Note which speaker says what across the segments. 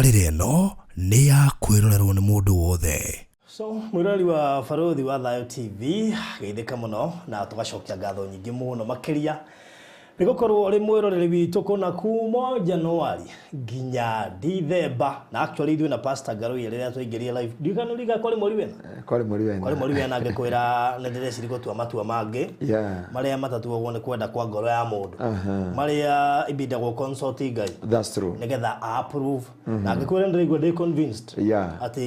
Speaker 1: tabarĩra ĩno nĩ ya kwĩrorerwo nĩ mũndũ wothe.
Speaker 2: So mwirori wa Barothi wa Thayo TV geithĩka mũno na tũgacokia ngatho nyingĩ mũno makĩria nĩgũkorwo ũrĩ mwĩroreri witũ kuna kuma Januari nginya December na actually ithuĩ na Pastor Ngaruiya rĩrĩa twaingĩria live ndikanũriga kwarĩ mweri wena kwarĩ mweri wena ngĩkwĩra nĩ ndĩreciria gũtua matua mangĩ marĩa matatuagwo nĩ kwenda kwa ngoro ya mũndũ marĩa ibindagwo consult Ngai.
Speaker 3: That's true.
Speaker 2: Nĩgetha approve na ngĩkwĩra ndĩraigua ndĩ convinced atĩ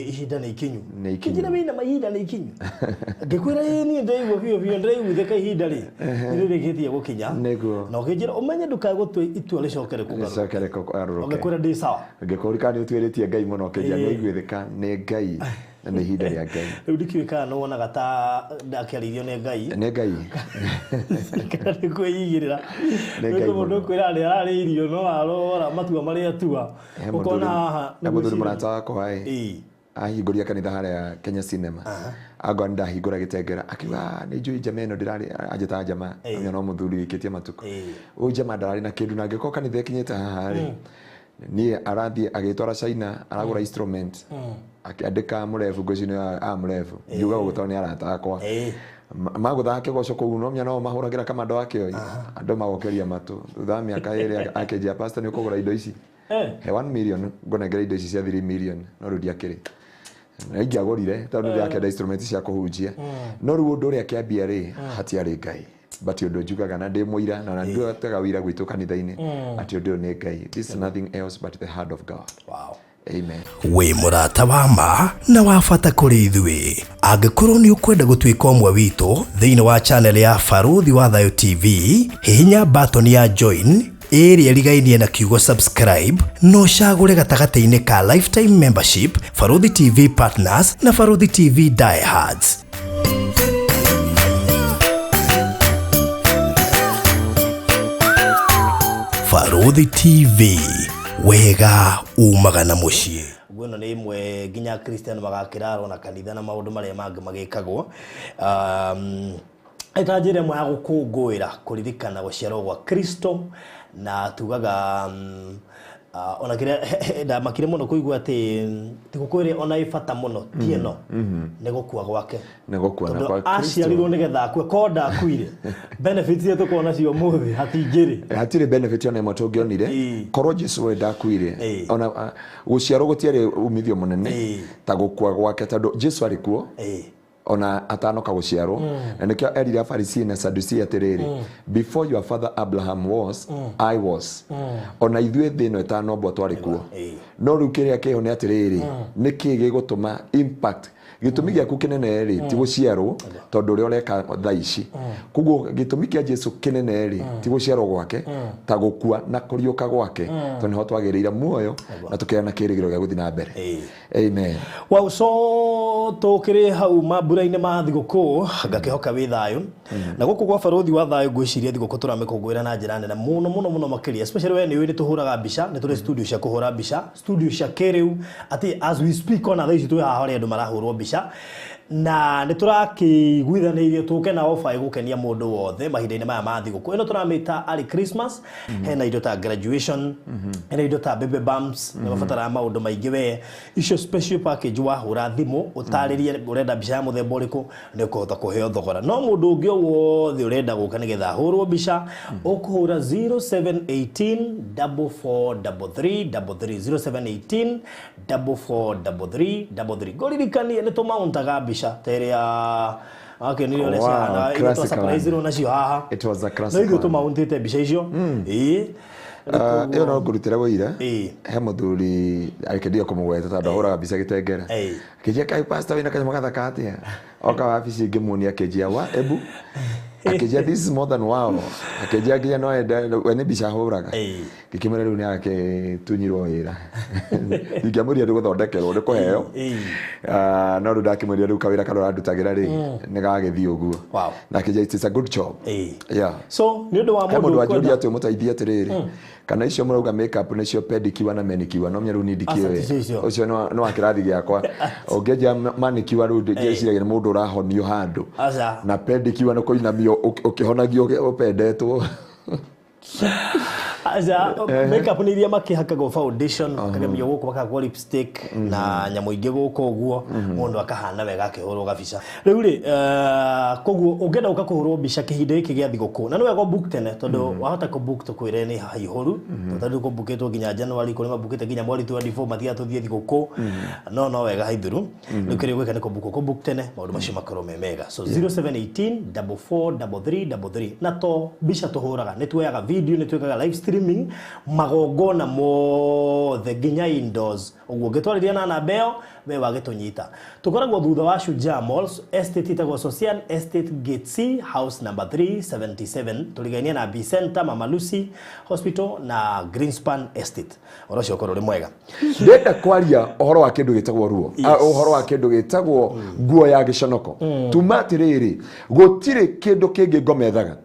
Speaker 2: ihinda nĩ ikinyu kinjira wĩna mahinda nĩ ikinyu ngĩkwĩra niĩ ndĩraigua biũ ndĩraiguithĩka ihinda rĩ nĩrĩrĩkĩtie gũkinya no gĩjira umenye ndukagũtwe itua rĩcokere kugaruka ngĩkwĩra ndĩ sawa
Speaker 3: ngĩkũrika nĩ ũtwĩrĩtie Ngai mũno kĩgia nĩ iguithĩka nĩ Ngai na nĩ ihinda rĩa Ngai
Speaker 2: rĩu ndikiwĩka no wonaga ta ndakĩarĩirio nĩ Ngai kana nĩ kwĩigĩrĩra nĩ mũndũ kwĩra nĩ ararĩirio no arora matua marĩa atua ukona haha
Speaker 3: na mũthuri mũrata wakwa ahingũria kanitha harĩa Kenya Cinema agwa ndahingũra gĩtengera akiuga nĩ njui njama ĩno ndĩrarĩ anjĩta njama amenya no mũthuri wĩkĩtie matuko ũyũ njama ndararĩ na kĩndũ na ngĩkorwo kanitha ĩkinyĩte haha rĩ niĩ arathiĩ agĩtwara China aragũra instrument akĩandĩka mũrefu ngũcinio mũrefu ngiuga gũgũtwa nĩ arata akwa magũthaga kĩgoco kũu no menya no mahũragĩra kamando akĩoi andũ magokeria matũ thutha wa mĩaka ĩrĩ akĩnjia pastor nĩ ũkũgũra indo ici he 1 million ngonengera indo ici cia 3 million no rĩu ndiakĩrĩ na ingĩagũrire tondũ ndiakĩenda instrument cia kũhunjia no rĩu ũndũ ũrĩa kĩambia rĩ hatiarĩ Ngai but ũndũ njugaga na ndĩ mũira na ndio tega wira gwitũ kanitha-inĩ atĩ ũndũ nĩ Ngai. This is nothing else but the hand of God.
Speaker 2: Wow.
Speaker 3: Amen.
Speaker 1: Wĩ mũrata wa ma na wa bata kũrĩ ithuĩ angĩkorwo nĩ ũkwenda gũtuĩka ũmwe witũ thĩinĩ wa channel ya Barothi wa Thayo TV hihinya button ya join ĩrĩa ĩrigainie na kiugo subscribe no cagũre gatagatĩ-inĩ ka lifetime membership, Barothi TV partners na Barothi TV diehards. Barothi TV wega umaga na muciĩ.
Speaker 2: Gweno nĩ imwe nginya Christian magakĩrarwo na kanitha na maũndũ marĩa mangĩ magĩkagwo ĩta njĩra ĩmwe ya gũkũngũĩra kũririkana gũciarwo gwa Kristo na tugaga ona kĩrĩa makire mũno kũigua atĩ thigũkũ ona ibata mũno ti ĩno nĩ gũkua gwake
Speaker 3: nĩ gũkua na kwa Kristo
Speaker 2: aciarirwo nĩgetha akue konda akuire benefits iria tũkorwo nacio mũthĩ
Speaker 3: hatirĩ benefit ona ĩmwe tũngĩonire korwo Jesu we ndakuire ona gũciarwo gũtiarĩ umithio mũnene ta gũkua gwake tondũ Jesu arĩ kuo ona atanoka gũciarwo na nĩkĩo erire Afarisii na Sadducii atĩrĩrĩ before your father Abraham was I was ona ithuĩ thĩ ĩno ĩtanombwo twarĩ kuo no rĩu kĩrĩa kĩho nĩ atĩrĩrĩ nĩkĩ gĩgũtũma impact gĩtũmi gĩaku kĩnene rĩ ti gũciarwo tondũ ũrĩa ũreka thaa ici koguo gĩtũmi kĩa Jesu kĩnene rĩ ti gũciarwo gwake ta gũkua na kũriũka gwake tondũ nĩho twagĩrĩire muoyo na tũkĩona kĩrĩgĩrĩro gĩa gũthiĩ na mbere. Amen.
Speaker 2: Wow, so tũkĩrĩ hau mambura-inĩ ma thigũkũ ngakĩhoka wĩ thayũ na gũkũ kwa Barothi wa Thayo ngwĩciria thigũkũ tũramĩkũngũĩra na njĩra nene mũno makĩria especially we nĩ tũhũraga mbica nĩ tũrĩ studio cia kũhũra mbica studio cia kĩrĩu atĩ as we speak ona thaa ici twĩ haha harĩa andũ marahũrwo mbica na nĩ tũrakĩiguithanĩirie tũke na offer ĩgũkenia mũndũ wothe mahinda-inĩ maya ma thigũkũ ĩno tũramĩta early Christmas hena indo ta graduation hena indo ta baby bumps nĩ mabataraga maũndũ maingĩ we icio special package wahũra thimũ ũtarĩrie ũrenda mbica ya mũthemba ũrĩkũ nĩ ũkũhota kũheo thogora no mũndũ ũngĩ wothe ũrenda gũka nĩgetha ahũrwo mbica ũkũhũra 0718 4433 0718 4433 ngũririkanie nĩ tũmauntaga mbica teria nĩrĩo nĩ ciahana ĩgĩtwa surprise rĩu nacio haha
Speaker 3: it was a classic
Speaker 2: no ithuĩ tũmauntĩte mbica icio
Speaker 3: ĩyo no ngũrutĩra wĩira he mũthuri akĩndia kũmũgweta tondũ ahũraga mbica gĩtengera akĩnjia kai pastor wĩna kanyamũ gathaka atĩa oka wabici ngĩmuonia akĩnjia wa ebu akĩnjia this is more than wow akĩnjia nginya no enda we nĩ mbica ahũraga ngĩkĩmwĩra rĩu nĩ agĩtunyirwo wĩra ingĩamũria ndĩ gũthondekerwo ndĩ kũheo no rĩu ndakĩmwĩria rĩu kawĩra karĩa arandutagĩra rĩ nĩ gagĩthiĩ ũguo na akĩnjia it's a good job
Speaker 2: so nĩ ũndũ wa
Speaker 3: mũndũ wanjũria atĩ ũmũteithie atĩrĩrĩ kana icio mũrauga makeup nĩcio pedicure na manicure no menya rĩu nĩ ndikĩwe ũcio nĩ wa kĩrathi gĩakwa ũngĩnjia manicure rĩu ndĩciragia nĩ mũndũ ũrahonio handũ na pedicure nĩ kũinamio ũkĩhonagio ũpendetwo
Speaker 2: aza makeup ni iria makihakaga foundation kagemio guko bakagwo lipstick na nyamo ingi guko guo mundu akahana wega akihurwo gabica riu ri koguo ungenda ukakuhurwo bica kihinda iki gia thiguku na niwe go book tene tondu wahota ku book tukwire ni haihuru tondu ku booketwo nginya January kuri mabukete nginya mweri 24 mathia tuthie thiguku no wega haithuru riu kiri gwika ni ku book tene maundu macio makorwo mega so 0718 443333 na to bica tuhuraga ni tuoyaga video ni tuoyaga live streaming magongona mothe nginya indoors uguo ngitwariria na nambeo we wagetunyita tukoragwo thutha wa Shujaa Malls estate itagwo Social Estate Gate C house number 377 tuligainia na B Center Mama Lucy Hospital na Greenspan Estate orocio korore mwega
Speaker 3: ndenda kwaria ohoro wa kindu gitagwo ruo ohoro wa kindu gitagwo nguo ya Giconoko tumatiriri gutire kindu kingi ngomethaga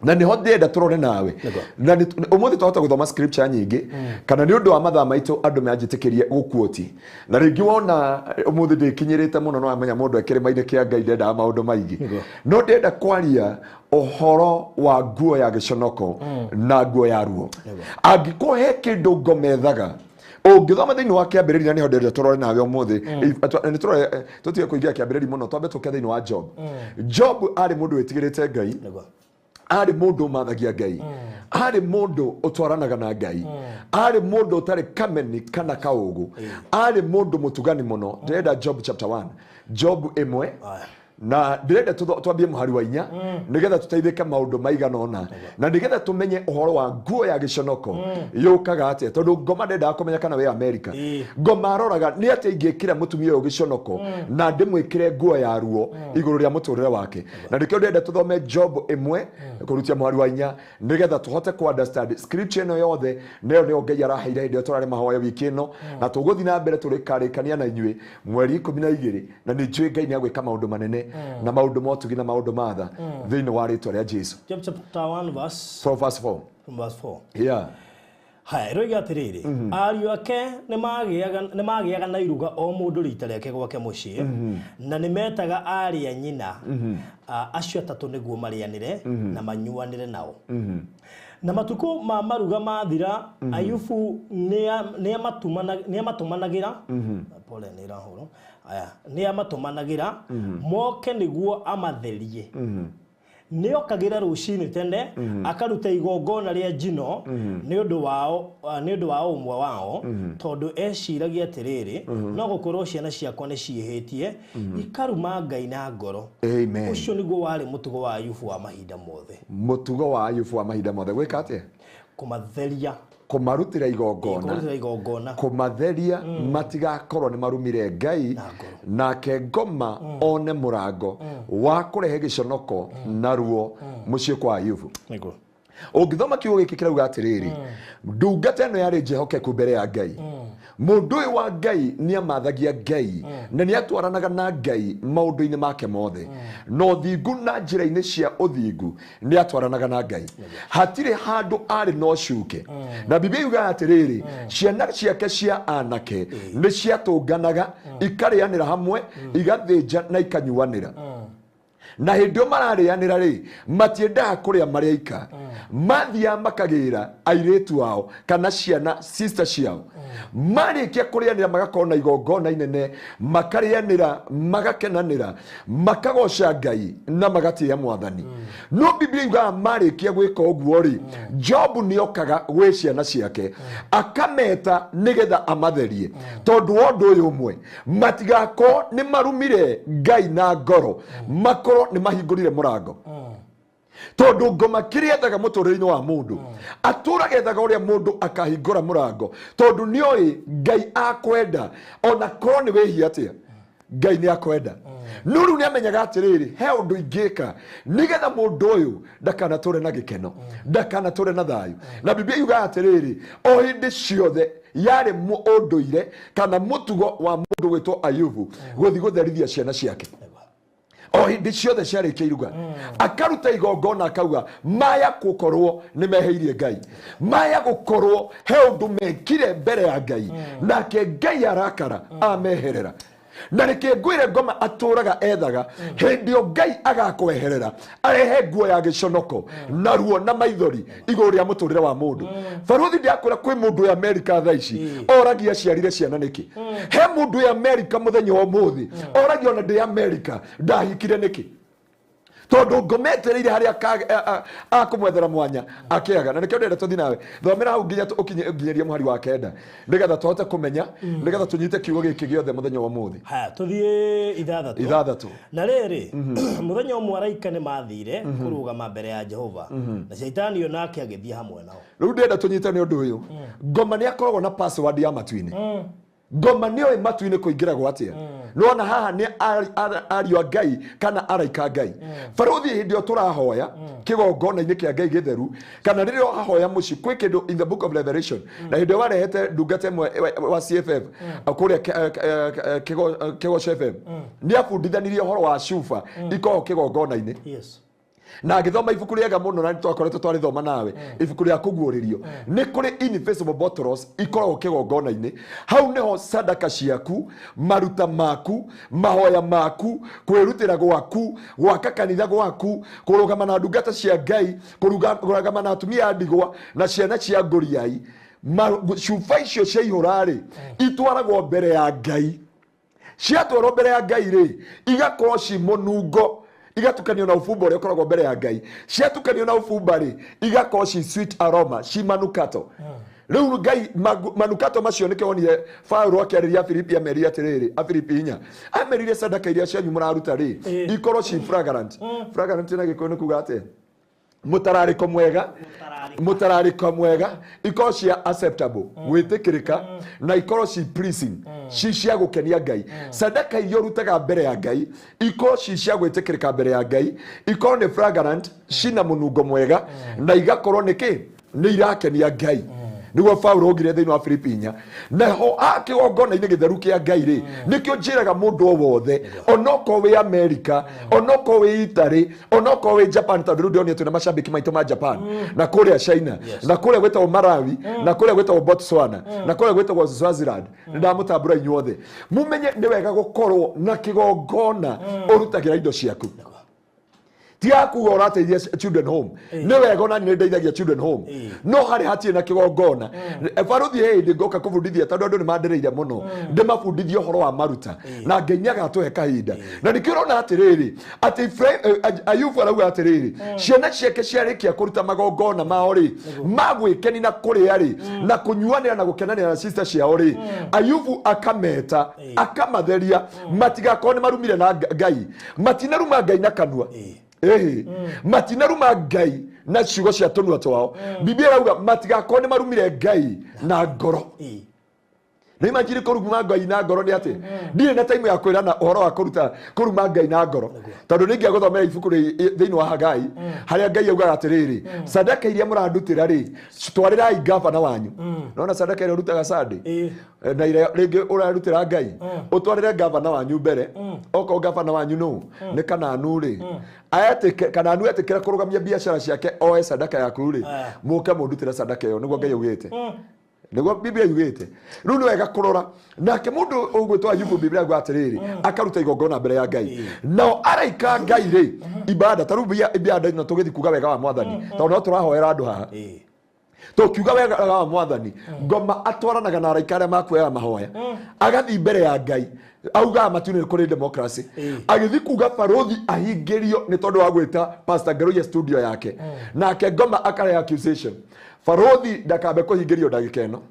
Speaker 3: na niho ndenda turone nawe na umuthi twahota guthoma scripture nyingi kana ni undu wa mathaa maitu andu meanjitikirie gukuoti na ringi wona umuthi ndikinyirite muno no amenya mundu ekire maine kia Ngai ndenda maundu maingi no ndenda kwaria ohoro wa nguo ya Giconoko na nguo ya ruo angikohe kindu ngomethaga ungithoma thiini wa kiambiriria niho ndenda turore nawe umuthi ni turore tutige kuingia kiambiriria muno twambe tuke thiini wa Job ari mundu wetigirite Ngai ari mundu mathagia Ngai ari mundu utwaranaga na Ngai ari mundu utari kameni kana kaugu ari mundu mutugani muno ndenda Job chapter 1 Job 1 na ndirenda twambie muhari wa 4 nigetha tuteithike maundu maigana ona na nigetha tumenye uhoro wa nguo ya Giconoko yukaga atia tondu ngoma ndenda kumenya kana we America ngoma roraga ni atia ingikira mutumia uyu Giconoko na ndimwikire nguo ya ruo iguru ria muturire wake na ndikio ndenda tuthome Job 1 kurutia muhari wa 4 nigetha tuhote ku understand scripture no yothe neo Ngai araheire ndio turare mahoya wiki no na tuguthi na mbere turikarikania na inyui mweri 12 na ni njui Ngai ni agwika maundu manene na maundu motugi na maundu matha thiini wa ritwa ria Jesu
Speaker 2: chapter 1 verse
Speaker 3: 4 yeah
Speaker 2: hai roiga atiriri ariu ake ni magiaga na iruga o mundu rita riake gwake mucii na ni metaga aria nyina acio atatu niguo marianire na manyuanire nao na matuko ma maruga mathira Ayubu ni amatumanagira pole ni rahoro aya ni amatumanagira moke niguo amatherie ni okagira rucini tene akaruta igongona ria njino ni undu wao umwe wao tondu eciragia atiriri no gukorwo ciana ciakwa ni ciihitie ikaruma Ngai na ngoro
Speaker 3: amen
Speaker 2: ucio niguo wari mutugo wa Ayubu wa mahinda mothe
Speaker 3: mutugo wa Ayubu wa mahinda mothe gwika atia
Speaker 2: kumatheria
Speaker 3: kumarutira igongona kumatheria matigakorwo ni marumire Ngai nake ngoma one murango wa kurehe Giconoko na ruo mucie kwa Ayubu
Speaker 2: niguo
Speaker 3: ungithoma kiugo giki kirauga atiriri ndungata eno yari jehokeku mbere ya Ngai mundu wa Ngai ni amathagia Ngai na ni atwaranaga na Ngai maundu-ini make mothe no thingu na njira-ini cia uthingu ni atwaranaga na Ngai hatire handu ari no cuke na Biblia yuga atiriri ciana ciake cia anake ni ciatunganaga ikarianira hamwe igathinja na ikanyuanira na hindio mararianira ri matiendaga kuria mariaika mathia makagira airetu wao kana ciana sister ciao marikia kurianira magakorwo na igongona inene makarianira magakenanira makagoca Ngai na magatia Mwathani no Biblia yuga marikia gwika uguo ri Job ni okaga gwe ciana ciake akameta nigetha amatherie tondu wondu uyu umwe matigako ni marumire Ngai na ngoro makoro ni mahingurire murango tondu ngoma kiria ethaga muturire-ini wa mundu aturage ethaga uria mundu akahingura murango tondu nioi Ngai akwenda ona korwo ni wihia atia Ngai ni akwenda nuru ni amenyaga atiriri he undu ingika nigetha mundu uyu ndakanature na gikeno ndakanature na thayu na Biblia yuga atiriri o hindi ciothe yari unduire kana mutugo wa mundu gwitwo Ayubu guthi gutherithia ciana ciake o hindi ciothe ciarikia iruga akaruta igongona akauga maya gukorwo ni meheirie Ngai maya gukorwo he undu mekire mbere ya Ngai nake Ngai arakara ameherera na reke ngwire ngoma aturaga ethaga hendio Ngai agakweherera arehe nguo ya giconoko na ruo na maithori iguru ria muturire wa mundu baruthi ndiakwira kwi mundu ya America thaici oragia ciarire ciana niki he mundu ya America muthenya wa muthi oragia ona ndi America ndahikire niki tondu ngometereire haria akumwethera mwanya akiaga na nikio ndenda tuthi nawe thomera hau nginya ukinyeria muhari wa kenda nigetha tuhote kumenya nigetha tunyite kiugo giki giothe muthenya wa muthi
Speaker 2: ha tuthie ithathatu na riri muthenya umwe araika ni mathire kurugama mbere ya Jehova na shaitani onake agithia hamwe nao
Speaker 3: riu ndenda tunyite ni undu uyu ngoma ni akoragwo na password ya matuini ngoma niyo matuini kuingira gwatia nona haha ni ariwa Ngai kana araika Ngai baruthi hindio turahoya kigongona-ini kia Ngai githeru kana ririo ahoya muci kwi kindu in the book of Revelation na hindio warehete ndungate wa CFF akuria kigo CFF ni abundithanirie horo wa shufa iko kigongona-ini
Speaker 2: yes
Speaker 3: na agithoma ibuku riega muno na twakoretwo twarithoma nawe ibuku ria kuguuririo ni kuri invisible bottles ikoragwo kigongona-ini hau niho sadaka ciaku maruta maku mahoya maku kwirutira gwaku gwaka kanitha gwaku kurugama na ndungata cia Ngai kurugama na atumia a ndigwa na ciana cia ngoriai cuba icio cia ihurari itwaragwo mbere ya Ngai ciatwarwo mbere ya Ngai ri igakorwo ci munungo igatukanio na ufumba uria ukoragwo mbere ya Ngai ciatukanio na ufumba ri igakorwo ci sweet aroma ci manukato riu Ngai manukato macio nike wonire Paulo akiariria Filipi ameria atiriri a Filipi 4 amerire sadaka iria cianyu muraruta ri ikorwo ci fragrant fragrant na gikuyu kuga ate mutarariko mwega ikorwo cia acceptable gwitikirika na ikorwo ci pleasing ci cia gukenia Ngai sadaka iria rutaga mbere ya Ngai ikorwo ci cia gwitikirika mbere ya Ngai ikorwo ni fragrant cina munungo mwega na igakorwo niki ni irakenia Ngai niguo Paulo ogire thiini wa Filipi 4 naho akigongona-ini githeru kia Ngai ri nikio njiraga mundu o wothe onoko wi America onoko wi Italy onoko wi Japan tondu ndio tuna mashabiki maito ma Japan na kuria China na kuria gwetagwo Malawi na kuria gwetagwo Botswana na kuria gwetagwo Swaziland ndamutambura inyuothe mumenye ni wega gukorwo na kigongona urutagira indo ciaku tia kuga urateithia children home ni wega ona ni ndeithagia children home no hari hatie na kigongona baruthi ndi ngoka kubundithia tondu andu ni mandireire muno ndimabundithia uhoro wa maruta na ngenyaga atuhe kahinda na nikirona atiriri ati Ayubu arauga atiriri ciana ciake ciarikia kuruta magongona mao ri magwikeni na kuria ri na kunyuanira na gukenanira na sister ciao ri Ayubu akameta akamatheria matigakorwo ni marumire na Ngai matinaruma Ngai na kanua matinaruma Ngai na ciugo cia tunua twao Biblia rauga matigakorwo ni marumire Ngai na ngoro ni manjiri kuruma Ngai na ngoro ni ati ndire na time ya kwirana uhoro wa kuruma Ngai na ngoro tondu ningia guthomera ibuku thiini wa Hagai haria Ngai auga atiriri sadaka iria murandutira ri twarirai gavana wanyu nona sadaka iria rutaga Sunday na iria ringi urarutira Ngai utwarire gavana wanyu mbere oko gavana wanyu no ni Kananu ri ayate Kananu atikira kurugamia biashara ciake oe sadaka yaku ri muka mundutira sadaka iyo niguo Ngai augite niguo Biblia yugite riu ni wega kurora nake mundu ugwitwa Ayubu Biblia gwa atiriri akaruta igongona mbere ya Ngai no araika Ngai ri ibada tarubia ibada na tugithi kuga wega wa Mwathani tondu no turahoera andu haha tukiuga wega wa Mwathani ngoma atwaranaga na araika aria makuoya mahoya agathi mbere ya Ngai auga matune kuri democracy agithi kuga baruthi ahingirio ni tondu wa gwita Pastor Ngaruiya studio yake nake ngoma akare accusation baruthi ndakabe kuhingirio ndagika ino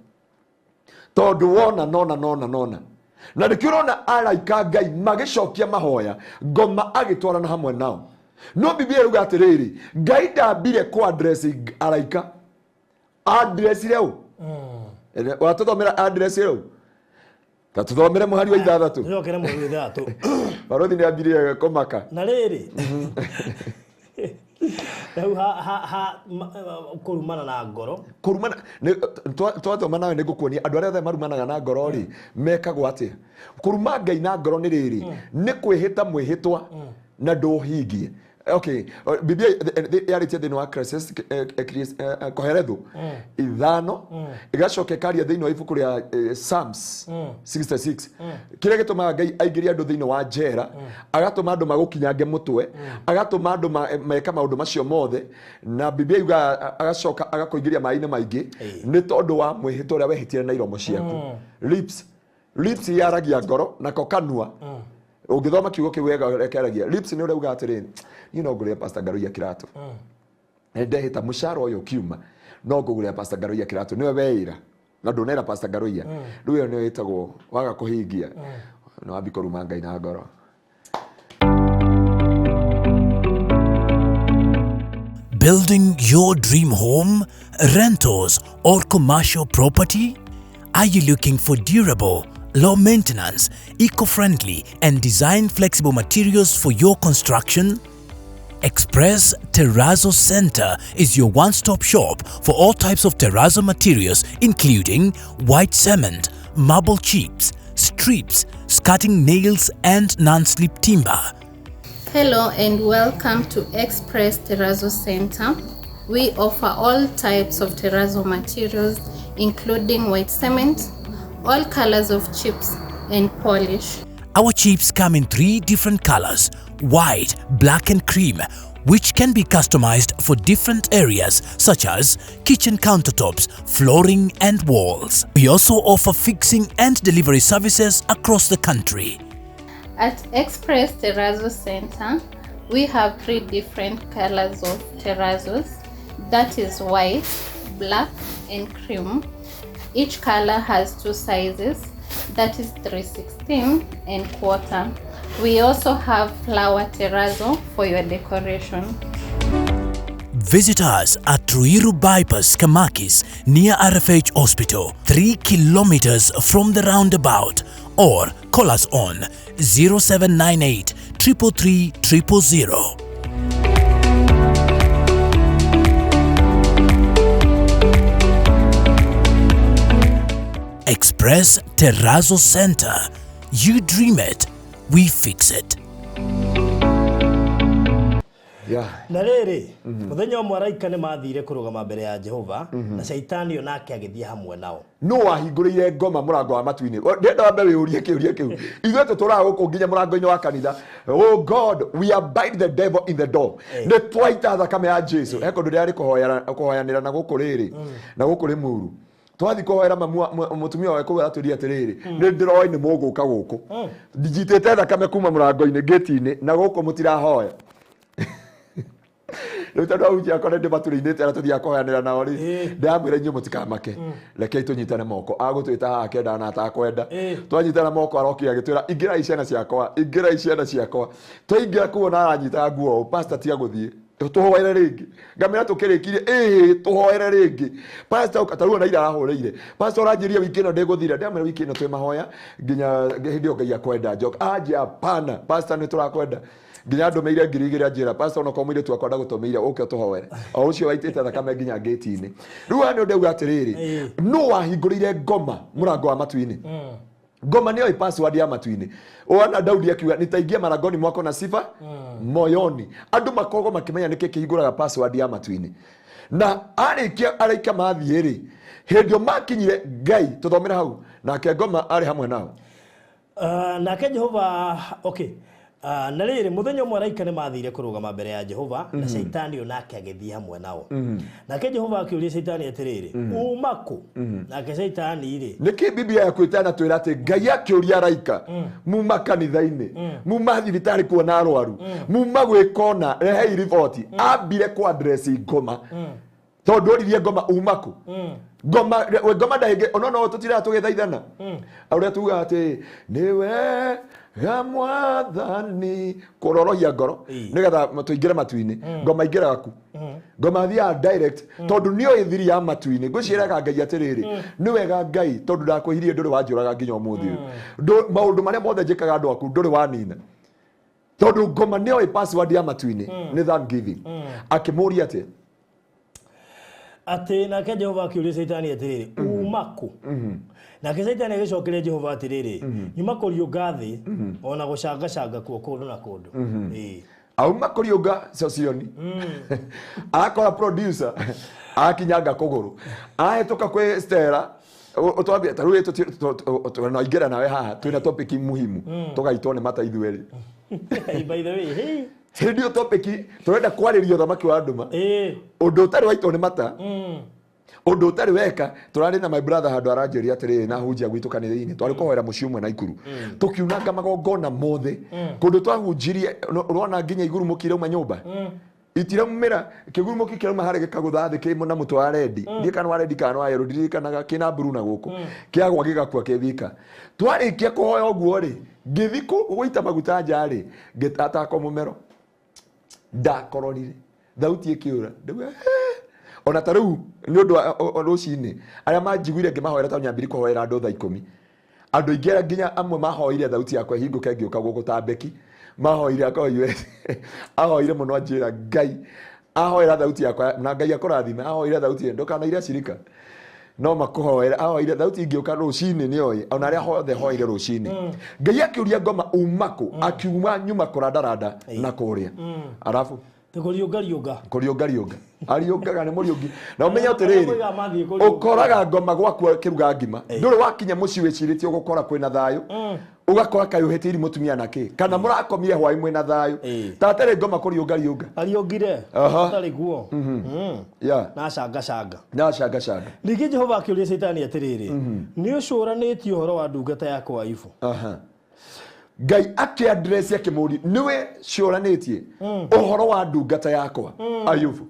Speaker 3: tondu wona nona na ndikirona araika Ngai magicokia mahoya ngoma agitwarana hamwe nao no Biblia ruga atiriri Ngai ndambire ku address araika address leo watuthomera address leo tatuthomere muhari wa ithathatu
Speaker 2: njokere muhari wa ithathatu
Speaker 3: baruthi ni ambirie komaka
Speaker 2: na riri Rau kurumana na ngoro
Speaker 3: kurumana twathoma nawe nigukuonia andu aria marumanaga na ngoro ri mekagwo atia kuruma Ngai na ngoro ni riri ni kwihita mwihitwa na nduhingie okay, Biblia yarĩtie thĩinĩ wa Koheretho ithano igacoka ĩkaria thĩinĩ wa ibuku rĩa Psalms 66 kĩrĩa gĩtũmaga Ngai aingĩrie andũ thĩinĩ wa njera agatũma andũ magũkinyange mũtwe agatũma andũ meka maũndũ macio mothe na Biblia yuga agacoka agakũingĩria maĩ-inĩ maingĩ nĩ tondũ wa mwĩhĩtwa ũrĩa wehĩtire na iromo ciaku. Lips yaragia ngoro nako kanua ungithoma kiugo kiu wega rekeragia lips ni urauga atiriri ni no ngure Pastor Ngaruiya kiratu ndehita mushara uyu kiuma no ngugure Pastor Ngaruiya kiratu niwe weira na ndunera Pastor Ngaruiya riu ni witagwo waga kuhingia no abikoruma Ngai na ngoro.
Speaker 1: Building your dream home, rentals or commercial property? Are you looking for durable, low maintenance, eco-friendly and design flexible materials for your construction? Express Terrazzo Center is your one-stop shop for all types of terrazzo materials including white cement, marble chips, strips, skirting nails and non-slip timber.
Speaker 4: Hello and welcome to Express Terrazzo Center. We offer all types of terrazzo materials including white cement, all colors of chips and polish.
Speaker 1: Our chips come in 3 different colors, white, black and cream, which can be customized for different areas such as kitchen countertops, flooring and walls. We also offer fixing and delivery services across the country.
Speaker 4: At Express Terrazzo Center, we have 3 different colors of terrazzos, that is white, black and cream. Each color has 2 sizes, that is 3/16 and 1/4. We also have flower terrazzo for your decoration.
Speaker 1: Visit us at Ruiru Bypass, Kamakis, near RFH Hospital, 3 kilometers from the roundabout, or call us on 0798 333 000. Express Terrazzo Center. You dream it, we fix it.
Speaker 2: Na riri muthenya umwe araika ni mathire kurugama mbere ya Jehova na shaitani yo nake agithie hamwe nao
Speaker 3: no wahingurire ngoma murango wa matu-ini ndenda wambe wiurie kiuria kiu ithuĩ tũtũraga gũkũ nginya mũrango-inĩ wa kanitha. Oh God, we abide the devil in the door. Nĩ twaita thakame ya Jesu he kũndũ rĩarĩ kũhoyanĩra na gũkũ rĩrĩ na gũkũ rĩ muru twathi kũhoera mũtumia wawe kũu atũria atĩrĩrĩ nĩ ndĩroĩ nĩ mũgũka gũkũ njitĩte thakame kuma mũrango-inĩ gate-inĩ na gũkũ mũtirahoya. Rĩu au yakwa ndĩ matũrĩinĩte ara tũthia kũhoyanĩra nao rĩ ndamwĩra inyuĩ mũtikamake rekei tũnyitane moko agũtwĩta haha kenda na atakwenda twanyitana moko arokia agĩtwĩra ingĩrai ciana ciakwa twaingĩra kuona aranyita Nguo pastor tia gũthiĩ tuhoere rĩngĩ ngamĩra tũkĩrĩkirie tuhoere rĩngĩ pastor ũkatarua na ira arahũrĩire pastor ũranjĩria wiki ĩno ndĩgũthira ndamwĩra wiki ĩno twĩ mahoya nginya hĩndĩ ĩyo Ngai akwenda njoka anja hapana pastor nĩ tũrakwenda nginya ndũmĩire 2,000 anjĩra pastor no komwire tu akwenda gũtũmĩire ũke tũhoere o ũcio waitĩte thakame nginya gate-inĩ. Rĩu nĩ ndauga atĩrĩrĩ no wahingũrĩire ngoma mũrango wa matu-inĩ ngoma nĩyo password ya matu-inĩ ona Daudi akiuga nitaingia marangoni mwako na sifa moyoni andũ makogo makĩmenya nĩkĩ kĩhingũraga password ya matu-inĩ na araika mathiĩ rĩ hĩndĩ ĩyo makinyire Ngai tũthomera hau nake ngoma arĩ hamwe nao
Speaker 2: nake Jehova okay. Na rĩrĩ muthenya ũmwe araika nĩ mathire kũrũgama mbere ya Jehova na shaitani onake agĩthiĩ hamwe nao nake Jehova akĩũria shaitani atĩrĩrĩ uma kũ nake shaitani rĩ
Speaker 3: nĩkĩ Biblia yakwĩtana twĩra atĩ Ngai akĩũria araika muma kanitha-inĩ muma thibitarĩ kuona arwaru muma gwĩkona rehei riboti ambire kwa address ngoma tondũ ũrithie ngoma uma kũ ngoma ndahĩngĩ ona no tũtiraga tũgĩthaithana ũrĩa tuga atĩ nĩwe ya mwathani kũrorohia ngoro nĩgetha tũingĩre matu-inĩ ngoma ingĩraga ku ngoma thiaga direct tondũ nĩyo thiri ya matu-inĩ ngwĩciĩraga Ngai atĩrĩrĩ nĩ wega Ngai tondũ ndakũhirie ndũrĩ wanjũraga nginya ũmũthĩ ũyũ maũndũ marĩa mothe njĩkaga andũ aku ndũrĩ wanina tondũ ngoma nĩyo password ya matu-inĩ nĩ thanksgiving akĩmũria
Speaker 2: atĩ nake Jehova akĩũria shaitani atĩrĩrĩ uma kũ nake shaitani agĩcokeria Jehova atĩrĩrĩ nyuma kũriũnga thĩ ona gũcangacanga kuo kũndũ na kũndũ
Speaker 3: auma kurionga socioni akora producer akinyanga kuguru ahetoka kwe Stella utwambia taruye tuna igera nawe haha twina topic muhimu tugaitone mata ithueri
Speaker 2: by the way hey
Speaker 3: ndio topic turenda kwaririo thamaki wa nduma undu utari waitone mata undu utari weka turari na my brother handu aranjeria atiri na hunjia gwitu kanitha-ini twari kuhoera muciĩ umwe na Ikuru tukiunanga magongona mothe kundu twahunjirie urona nginya iguru mukire uma nyumba itira mumera kiguru mukikira mahare gikagutha thi kimo na mutu wa rendi ndi kana wa rendi kana wa yero ndirikanaga kina bruna guku kiagwa gigakua kithika twarikia kuhoya oguo ri ngithiku guita maguta njari ngitata ko mumero ndakororire thauti ikiura ndauga ona taru ni undu rucini aria manjiguire ngimahoera ta nyambiri kuhoera andu tha 10 andu ingera nginya amwe mahoire thauti yakwa hinguke ngioka guku tambeki mahoire akoywe ahoire muno anjira Ngai ahoira thauti yakwa na Ngai akorathime ahoire thauti ndokana iria cirika no makuhoera ahoire thauti ngioka rucini ni oi ona aria hothe hoire rucini Ngai akiuria ngoma umako akiuma nyuma kurandaranda na kuria arafu Kuriunga ariungaga ni muriungi na umenya utiriri ukoraga ngoma gwakwa kiruga ngima nduri wakinya muci wiciritie ugukora kwina thayu ugakora kayuhetiri mutumia nake kana murakomie hwai mwina thayu tatere ngoma kuriunga
Speaker 2: ariungire tari Nguo na canga ningĩ Jehova akiuria Saitani atiriri ni ucuranĩtie uhoro wa ndungata yakwa Ayubu
Speaker 3: Ngai aki-address akimuri niwe curanĩtie uhoro wa ndungata yakwa Ayubu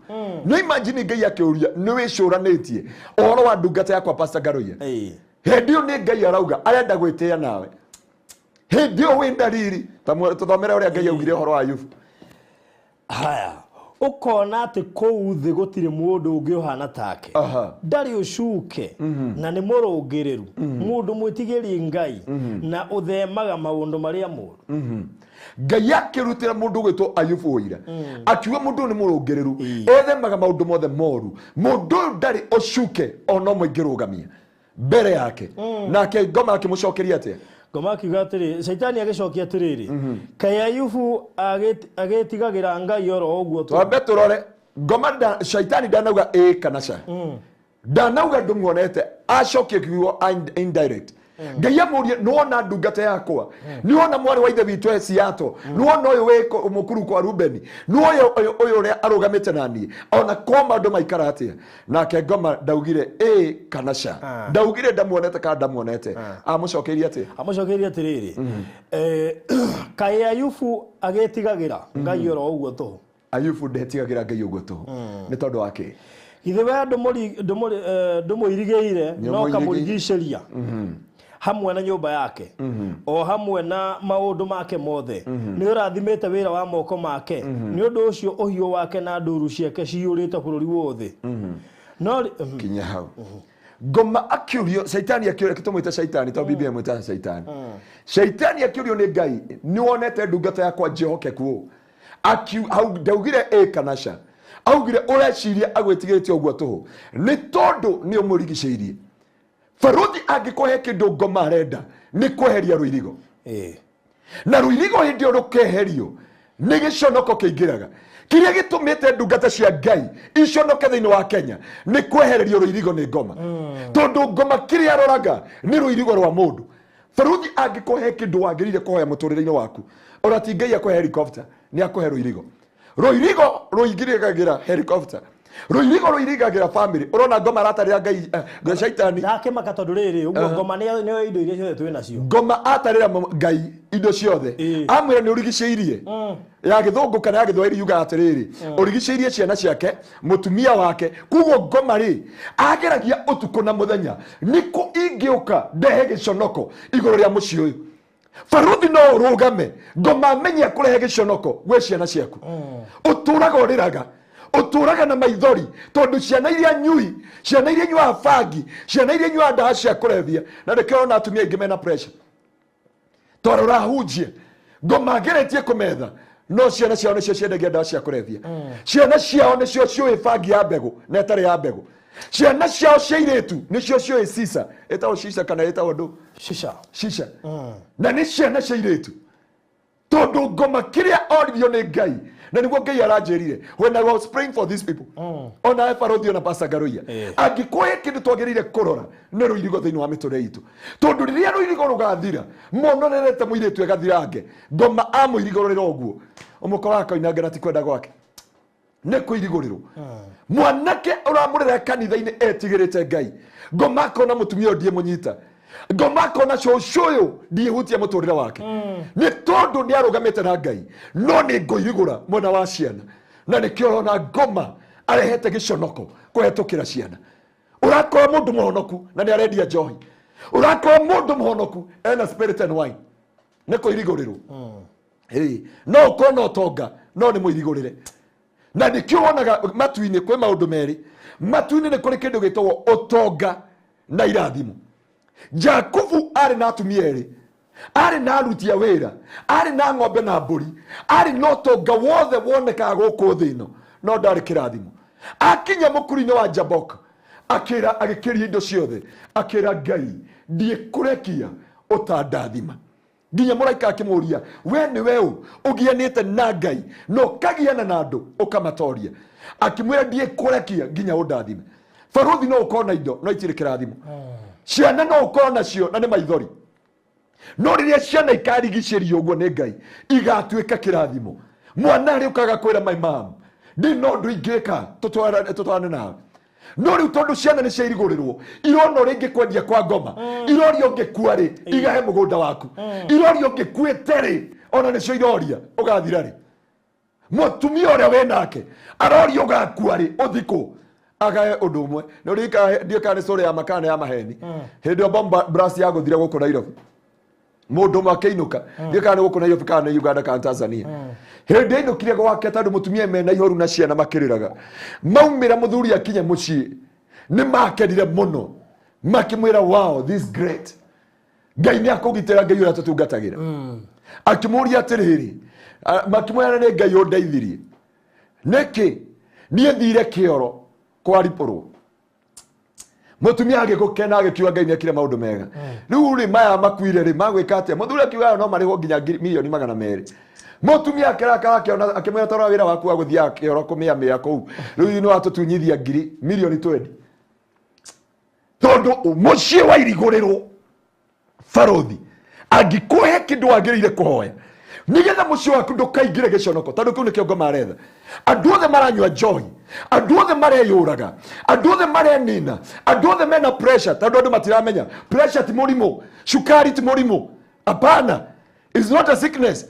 Speaker 3: no imagine Ngai akiuria niwe curanĩtie uhoro wa ndungata yakwa Pastor Ngaruiya hendio ni Ngai arauga arenda gwitia nawe hendio wi ndariri tuthomere uria Ngai augire uhoro wa Ayubu
Speaker 2: haya ukona ati kou thi gutire mundu ungi uhana take ndari ucuke na ni murungireru mundu mwitigirie Ngai na uthemaga maundu maria muru
Speaker 3: Ngai akirutira mundu gwitwo Ayubu wira akiuga mundu ni murungireru ethemaga maundu mothe moru mundu ndari ucuke ono mwingirugamia mbere yake nake ngoma akimucokeria atia
Speaker 2: ngoma akiuga atiri Saitani agicokia atiriri kai Ayubu agetigagira Ngai oro oguo
Speaker 3: twambe turore ngoma Saitani ndanauga kana ca ndanauga ndumuonete acokie kiugo indirect Ngai amurie nuona ndungata yakwa nuona mwari wa ithe witu Esiato nuona uyu weko mukuru kwa Rubeni nuona uyu uria arugamite nani ona koma andu maikara atia nake ngoma ndaugire kana ca ndaugire ndamuonete kana ndamuonete amucokeria atiriri kai Ayubu agetigagira Ngai oro uguo tu Ayubu ndetigagira Ngai uguo tu ni tondu wake
Speaker 2: ithe we ndumuirigeire no kamurigiceria hamwe na nyumba yake o hamwe na maundu make mothe ni urathimite wira wa moko make ni undu ucio uhio wake na nduru ciake ciurite bururi wothe no
Speaker 3: kinya hau ngoma akiurio Saitani akiuria kitumwita Saitani to Biblia mwita Saitani Saitani akiurio ni Ngai ni wonete ndungata yakwa Jehokeku hau ndaugire kana ca augire ureciria agwetigitie uguo tuhu ni tondu ni umurigiceirie Faruthi angikohe kindu ngoma arenda ni kweheria ruirigo na ruirigo hindi rukeherio ni giconoko kiingiraga kiria gitumite ndungata cia Ngai iconoke thiini wa Kenya ni kwehererio ruirigo ni ngoma tondu ngoma kiria aroraga ni ruirigo rwa mundu Faruthi angikohe kindu wagirire kuhoya muturire-ini waku orati Ngai akwe helicopter ni akwe ruirigo ruigirigagira helicopter ruirigagira family urona ngoma ratarira Ngai Saitani
Speaker 2: ndakimaka tondu riri uguo ngoma ni indo iria ciothe twina cio
Speaker 3: ngoma atarira Ngai indo ciothe amwira ni urigiceirie ya githungu kana ya githwairi yuga atiriri urigiceirie ciana ciake mutumia wake kuguo ngoma ri ageragia utuku na muthenya niko ingiuka ndehe giconoko iguru ria muci uyu Faruthi no urugame ngoma menya kurehe giconoko gwe ciana ciaku uturaga uriraga uturaga na maithori tondu ciana iria nyui ciana iria nyua bangi ciana iria nyua ndawa cia kurevia na ndekero na atumia ingi mena pressure torora hujie ngoma geretie kumetha no ciana ciao nicio ciendagia ndawa cia kurevia ciana ciao nicio ciui bangi ya mbegu na etari ya mbegu ciana ciao ciairetu nicio ciui sisa etao sisa kana etao ndu shisha na ni ciana ciairetu tondu ngoma kiria oririo ni Ngai na niguo Ngai aranjirire when I was praying for these people ona Farothi ona Pastor Ngaruiya angikoe kindu twagirire kurora ne ruirigo thiini wa miture itu tondu riria ruirigo rugathira monorerete muiritu egathirange ngoma amuirigorera oguo umukora akoina ngati kwenda gwake ne kuirigoriro mwanake uramurera kanitha-ini etigirite Ngai ngoma akona mutumia ndie munyita ngoma akona cũcũyũ ndihutia muturire wake ni tondu ni arugamite na Ngai no ni ngoirigura mwana wa ciana na ni kiorona ngoma arehete Giconoko kuhetukira ciana urakora mundu muhonoku na ni arendia njohi urakora mundu muhonoku ena spirit and wine ne kuiriguriro no ukona utonga no ni muirigurire na ni kionaga matu-ini kwe maundu meri matu-ini ni kuri kindu gitagwo utonga na irathimo Jakubu ari na atumia eri ari na aruti a wira ari na ng'ombe na mburi ari na utonga wothe wonekaga guku thi ino no ndari kirathimo akinya mukuru-ini wa Jabok akira agikiria indo ciothe akira Ngai ndikurekia utandathima nginya muraika akimuria we ni weu ugianite na Ngai no kagiana na andu ukamatoria akimwira ndikurekia nginya undathime Farothi no ukona indo no itire kirathimo ciana no ukona cio na ni maithori no riria ciana ikarigicirio uguo ni Ngai igatuika kirathimo mwana ri ukaga kwira my mom ndi no ndu ingika tutwarane nawe no riu tondu ciana ni ciairigurirwo irona uri ingikwendia kwa ngoma iroria ungikua ri igahe mugunda waku iroria ungikuite ri ona nicio iroria ugathira ri mutumia uria we nake aroria ugakua ri uthiku agae undu umwe no rika ndika ni story ya makana ya maheni hindi o bomba brass ya guthira guku Nairobi mundu makeinuka ndika ni guku Nairobi kana Uganda kana Tanzania hindi inukire gwake tondu mutumia mena ihoru na ciana makiriraga maumira muthuri akinya mucii ni makenire muno makimwira wow this great Ngai ni akugitira Ngai ura tutungatagira akimuria atiriri makimwira ni Ngai undeithirie niki nie thire kioro kwa riporo mutumia agikukena agikiwa Ngai ni akire maundu mega riu ri maya makwire ri magwika atia muthuri akiwa no mariho nginya milioni 200 mutumia akiraka akimwira tora wira waku wa guthia kioro kumia kuu riu no atutunyithia milioni 20 tondu mucie wa iriguriro Farothi angikuhe kindu agirire kuhoya nigetha mucie waku ndukaingire Giconoko tondu kiu nikio ngoma aretha andu othe maranyua njohi andu othe mareyuraga andu othe marenina andu othe mena pressure tondu andu matiramenya pressure ti murimu shukari ti murimu apana is not a sickness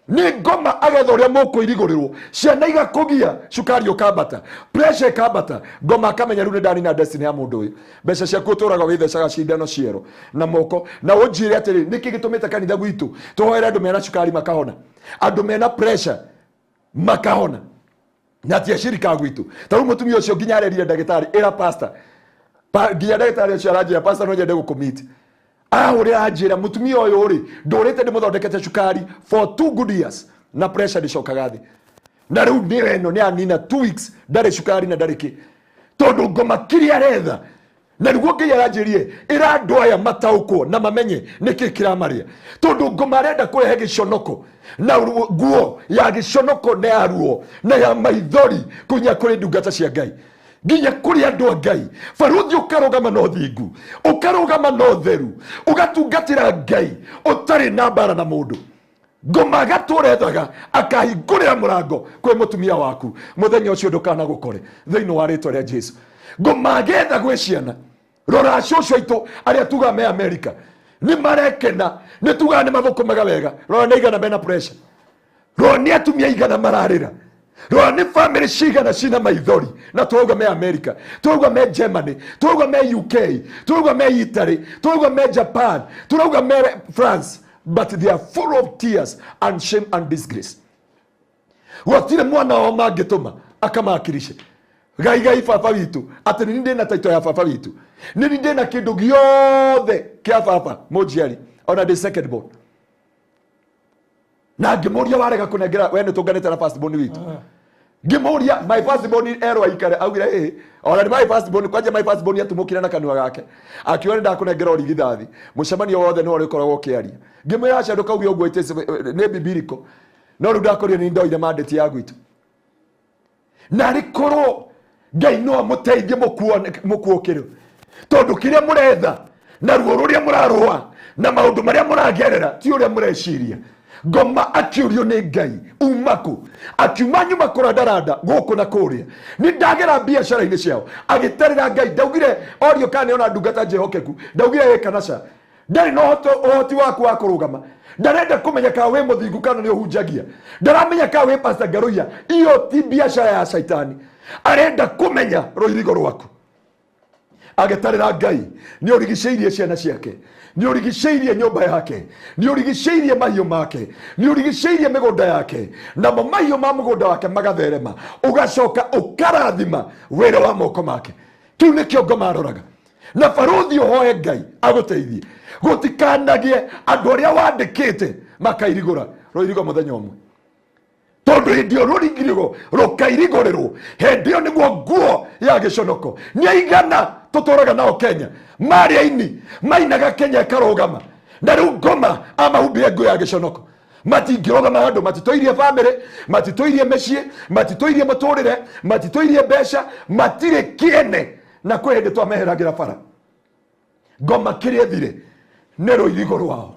Speaker 3: ni ngoma agetha uria mukuirigurirwo ciana igakugia shukari ukambata pressure ikambata ngoma akamenya riu ni ndani na destiny ya mundu uyu mbeca ciaku uturaga withecaga cindano ciero na moko na unjire atiri niki gitumite kanitha gwitu tuhoere andu mena shukari makahona andu mena pressure makahona na tia shirika gwitu taru mutumia ucio nginya arerire ndagitari era pastor nginya ndagitari ucio aranjira pastor no nyende gukumit uri anjira mutumia uyu uri ndurite ndi muthondekete shukari for 2 good years na pressure ndicokaga thi na riu ndireno ni anina 2 weeks ndari shukari na ndariki tondu ngoma kiria retha na niguo Ngai aranjirie irandoya mataukwo na mamenye niki kiramaria tondu ngoma arenda kurehe Giconoko na Nguo ya Giconoko na ya ruo na ya maithori kunya kuri ndungata cia Ngai nginya kuri andu a Ngai Farothi ukarugama no thingu ukarugama no theru ugatungatira Ngai utari na bara na mundu ngoma gaturethaga akahingurira murango kwe mutumia waku muthenya ucio ndukana gukore thiini wa ritwa ria Jesu ngoma getha gwe ciana rora cũcũ aitu aria tuga me America ni marekena ni tuga ni mathukumaga wega rora ni igana mena pressure rora ni atumia igana mararira rora ni family cigana cina maithori na tuga me America tuga me Germany tuga me UK tuga me Italy tuga me Japan tuga me France but they are full of tears and shame and disgrace watire mwana wa mangituma akamakirishe gai baba witu ati ni ndina taito ya baba witu ni ndina kindu giothe kia baba mojiari ona the second born na ngimuria warega kunengera we ni tunganite na first born witu ngimuria my first born erwa ikare augire ona ni my first born kwaje my first born atumukira na kanua gake akiona ndakunengera origithathi mucemanio wothe ni urikoragwo kiaria ngimwira acha ndukauge ugwo itese ne bibiriko no ru ndakoria ni ndoire mandate ya gwitu na rikoro Ngai no amuteithie mukuokire tondu kiria muretha na ruo ruria murarua na maundu maria muragerera ti uria mureciria. Ngoma akiurio ni Ngai umaku akiuma nyuma kurandaranda guku na kuria ni ndagera biacara-ini ciao agiterera Ngai ndaugire orio kane ona ndungata jehokeku ndaugire ekanaca ndari no hoti waku wa kurugama ndarenda kumenya ka we muthingu kana ni uhunjagia ndaramenya ka we Pastor Ngaruiya iyo ti biacara ya shaitani arenda kumenya roirigo rwaku agetarira Ngai ni urigiceirie ciana ciake ni urigiceirie nyumba yake ni urigiceirie mahiũ make ni urigiceirie mĩgũnda yake namo mahiũ ma mũgũnda wake magatherema ugacoka ukarathima wĩra wa moko make. Kiu nĩkĩo Ngoma aroraga na baruthi ũhoe Ngai agũteithie gũtikanagie andũ arĩa wandĩkĩte makairigũra roirigo mũthenya ũmwe tondu hindi iyo rurigirigo rukairigorerwo hindi iyo niguo Nguo ya Giconoko ni aigana tuturaga nao Kenya maria-ini mainaga Kenya ikarugama na riu Ngoma amahumbire Nguo ya Giconoko matingirugama handu matitoirie family matitoirie mĩciĩ matitoirie mũtũrĩre matitoirie mbeca matire kiene na kwe hindi twameheragira bara. Ngoma kiria thire nĩ rũirigo rwao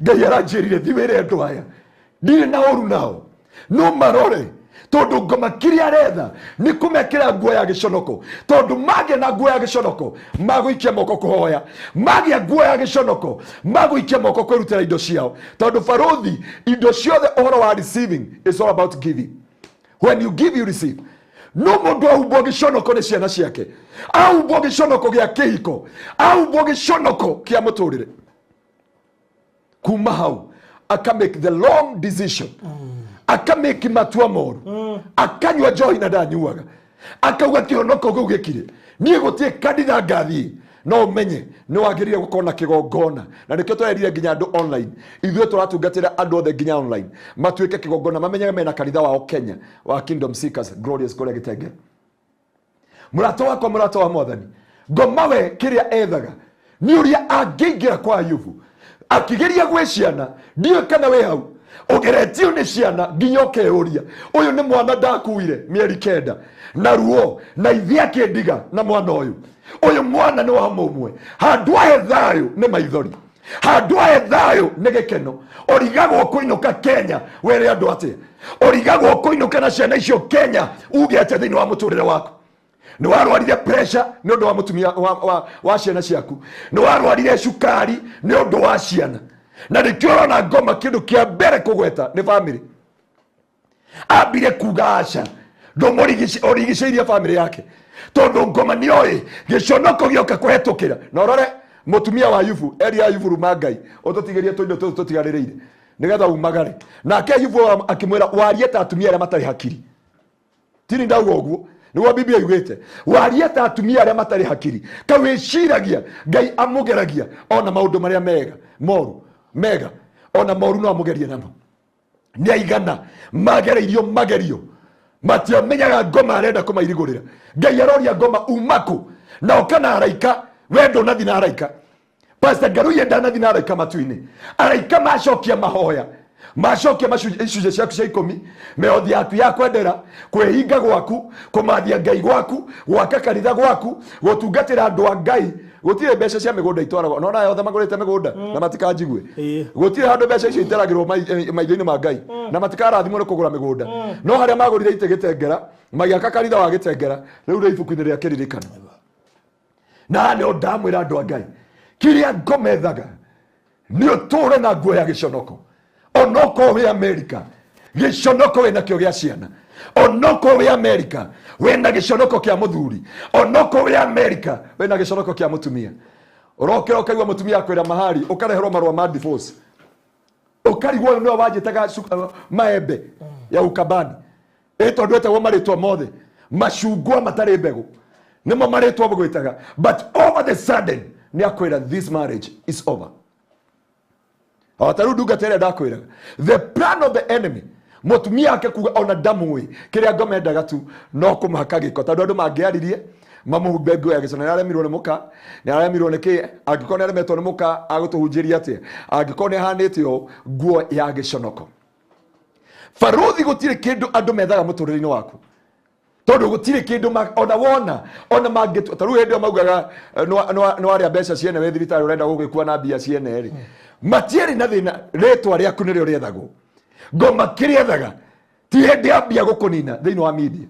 Speaker 3: Ngai aranjĩrire thiwĩre andũ aya ndirĩ na ũru nao no marore tondu Ngoma kiria retha ni kumekira Nguo ya Giconoko tondu mage na Nguo ya Giconoko maguikia moko kuhoya mage Nguo ya Giconoko maguikia moko kwirutira indo ciao tondu baruthi indo ciothe ohoro wa receiving is all about giving. When you give you receive. No mundu ahumbwo Giconoko ni ciana ciake ahumbwo Giconoko gia kihiko ahumbwo Giconoko kia muturire kuma hau aka make the long decision akameki matua moru akanywa njohi na ndanyuaga akauga kĩonoko gĩu gĩkire niĩ gũtirĩ kanitha ngathie no menye nĩ wagĩrĩire gũkorwo na kĩgongona na nĩkĩo tũrerire nginya andũ online ithuĩ tũratungatĩra andũ othe nginya online matuĩke kĩgongona mamenyaga mena kanitha wao Kenya wa Kingdom Seekers Glorious kũrĩa Gĩtenge. Mũrata wakwa mũrata wa Mwathani Ngoma we kĩrĩa ethaga nĩ ũrĩa angĩingĩra kwa Ayubu akĩgeria gwĩciana ndiũĩ kana we hau ugeretio ni ciana nginya ukeuria uyu ni mwana ndakuire mieri 9 na ruo na ithi akindiga na mwana uyu mwana ni wa mumwe handu ahe thayo ni maithori handu ahe thayo ni gikeno origagwo kuinuka Kenya were andu atia origagwo kuinuka na ciana icio Kenya ugete thiini wa muturire waku ni warwarire pressure ni undu wa mutumia wa ciana ciaku ni warwarire cukari ni undu wa ciana na nikio na Ngoma kindu kia mbere kugweta ni family ambire kuga aca ndumurigiceirie family yake tondu Ngoma ni oi Giconoko gioka kuhetukira na rore mutumia wa Ayubu eri Ayubu rumangai ututigerie tuindo tutigaririire nigetha umagare nake Ayubu akimwira warie ta atumia aria matari hakiri tiri ndauga uguo niwa Biblia yugite warie ta atumia aria matari hakiri kawiciragia Ngai amugeragia ona maundu maria mega moru mega ona moru no amugerie namo ni aigana magerio matiamenyaga Ngoma arenda kumairigurira Ngai aroria Ngoma umaku na okana araika wendo nathi na araika Pastor Ngaruiya ndanathi na araika matu-ini araika macokia mahoya macokia macunjĩ ciaku cia 10 meothi yaku ya kwendera kwĩhinga gwaku kũmathia Ngai gwaku gwaka kanitha gwaku gũtungatĩra andũ a Ngai gũtirĩ mbeca cia mĩgũnda itwaragwo no nayo othe magũrĩte mĩgũnda na matikanjigue gũtirĩ handũ mbeca icio iteragĩrwo maitho-inĩ ma Ngai na matikarathimwo nĩ kũgũra mĩgũnda no harĩa magũrire itĩ Gĩtengera magĩaka kanitha wa Gĩtengera rĩu rĩ ibuku-inĩ rĩa kĩririkano na nĩ ndamwĩra andũ a Ngai kĩrĩa Ngoma ethaga nĩ ũtũũre na Nguo ya Giconoko onoko we America Giconoko we nakio gĩa ciana onoko we America we na Giconoko kia muthuri onoko we America we na Giconoko kia mutumia urokera ukaigwa mutumia akwira mahari ukareherwo marwa ma divorce ukarigwo no wajitaga maembe ya ukabani tondu etagwo maritwa mothe macungwa matari mbegu nimo maritwa gwitaga but over the sudden ni akwira this marriage is over. Awatarudu gatera dakwira the plan of the enemy mutumia ake kuga ona damu we kiria Ngoma endaga tu no kumhaka giko tondu andu mangiaririe mamuhumbe Nguo ya Giconoko aramirwo ni muka ni aramirwo ni ki angikona aremetwo ni muka agutuhunjiria atia angikona hanitio Nguo ya Giconoko faruthi gutire kindu andu methaga muturire-ini waku tondu gutire kindu ona wona ona mangitu taru hende maugaga no aria mbeca ciene we thibitari urenda gugikua na mbia ciene ri matieri na thina retwa riaku nirio riethagwo ngoma kiriethaga ti hindi ambia gukunina thiini wa media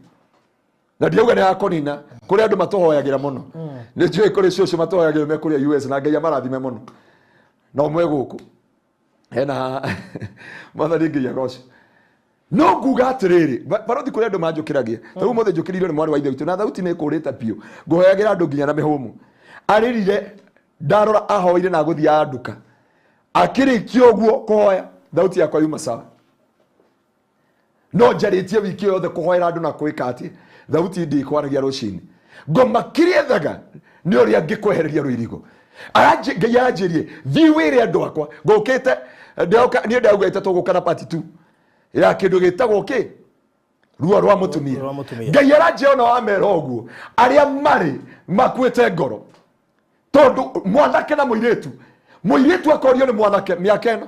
Speaker 3: na ndiuga ni akonina kuri andu matohoyagira muno ni njui kuri ciucio matohoyagira me kuri US na ngai amarathime muno no mwe guku hena mathari ngai agocio no nguga atiriri barothi kuri andu manjukiragia tau mothe njukiririo ni mwari wa ithe witu na thauti ni kurite pio nguhoyagira andu nginya na mihumu aririre ndarora ahoire na guthia anduka akirikio uguo kuhoya thauti yakwa yuma sawa no njaritie wiki yothe kuhoera andu na kuika ati thauti ndi kwaragia rucini ngoma kiriethaga ni uria ngikwehereria ruirigo ngai thiwire andu akwa ngukite ni ndauga itatu gukana part 2 ya kindu gitagwo ki ruo rwa mutumia ngai aranjiona wamera uguo aria mari makwite ngoro tondu mwanake na muiritu akorio ni mwanake miaka ino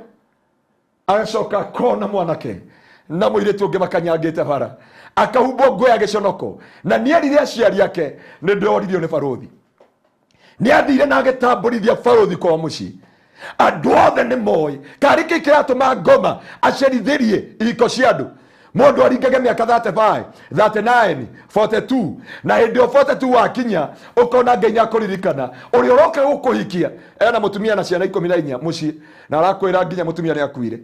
Speaker 3: agacoka kona mwanake na muiritu ungi makanyangite bara akahumbo ngwe ya Giconoko na nierire aciari yake ni ndoririo ni barothi ni athire na agitamburithia barothi kwa muci andu othe ni moi kariki kiratuma ngoma acerithirie iko cia andu mundu aringage miaka 35 39 42 na hindi 42 wakinya ukona ngai akuririkana uri uroka gukuhikia ena mutumia na ciana 14 muci na arakwira nginya mutumia ni akuire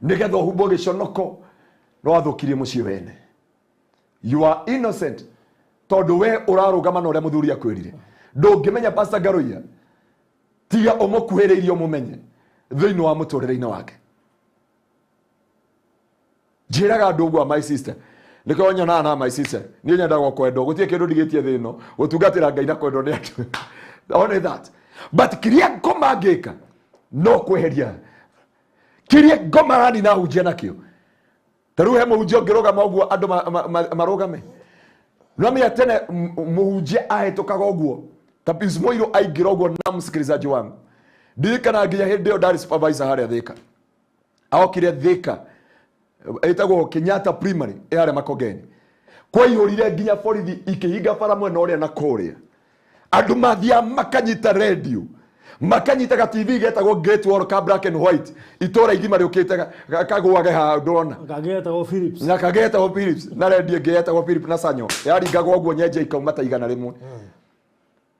Speaker 3: nigetha humbo Giconoko no athukirie muci wene you are innocent tondu we urarugama na uria muthuri akwirire ndungimenya Pastor Ngaruiya tiga umukuhiriirio mumenye thiini wa muturire-ini wake njiraga andu uguo my sister niko nyona na my sister ni nyendaga kwendo gutie kindu ndigitie thino gutungatira ngai na kwendo ni andu only that but kiria ngoma ngika no kweheria kiria ngoma rani na hujia nakio taru he muhunjia ngirugama uguo andu marugame Nami tena muhunjia ahetokaga uguo Tapis moiro aingira uguo na msikilizaji wangu ndikana nginya hindi yo ndari supervisor haria Thika aokire Thika etagwo Kenyatta Primary ehare Makongeni kwa ihurire nginya borithi ikihinga bara mwena uria na kuria andu mathia makanyita radio makanyita TV getagwo Great Wall ka black and white itora igima riukite kagwage ha ndona
Speaker 2: kagetagwo Philips
Speaker 3: na kagetagwo Philips na radio getagwo Philips na sanyo yari ngagwo uguo nyenje ikauma ta igana rimwe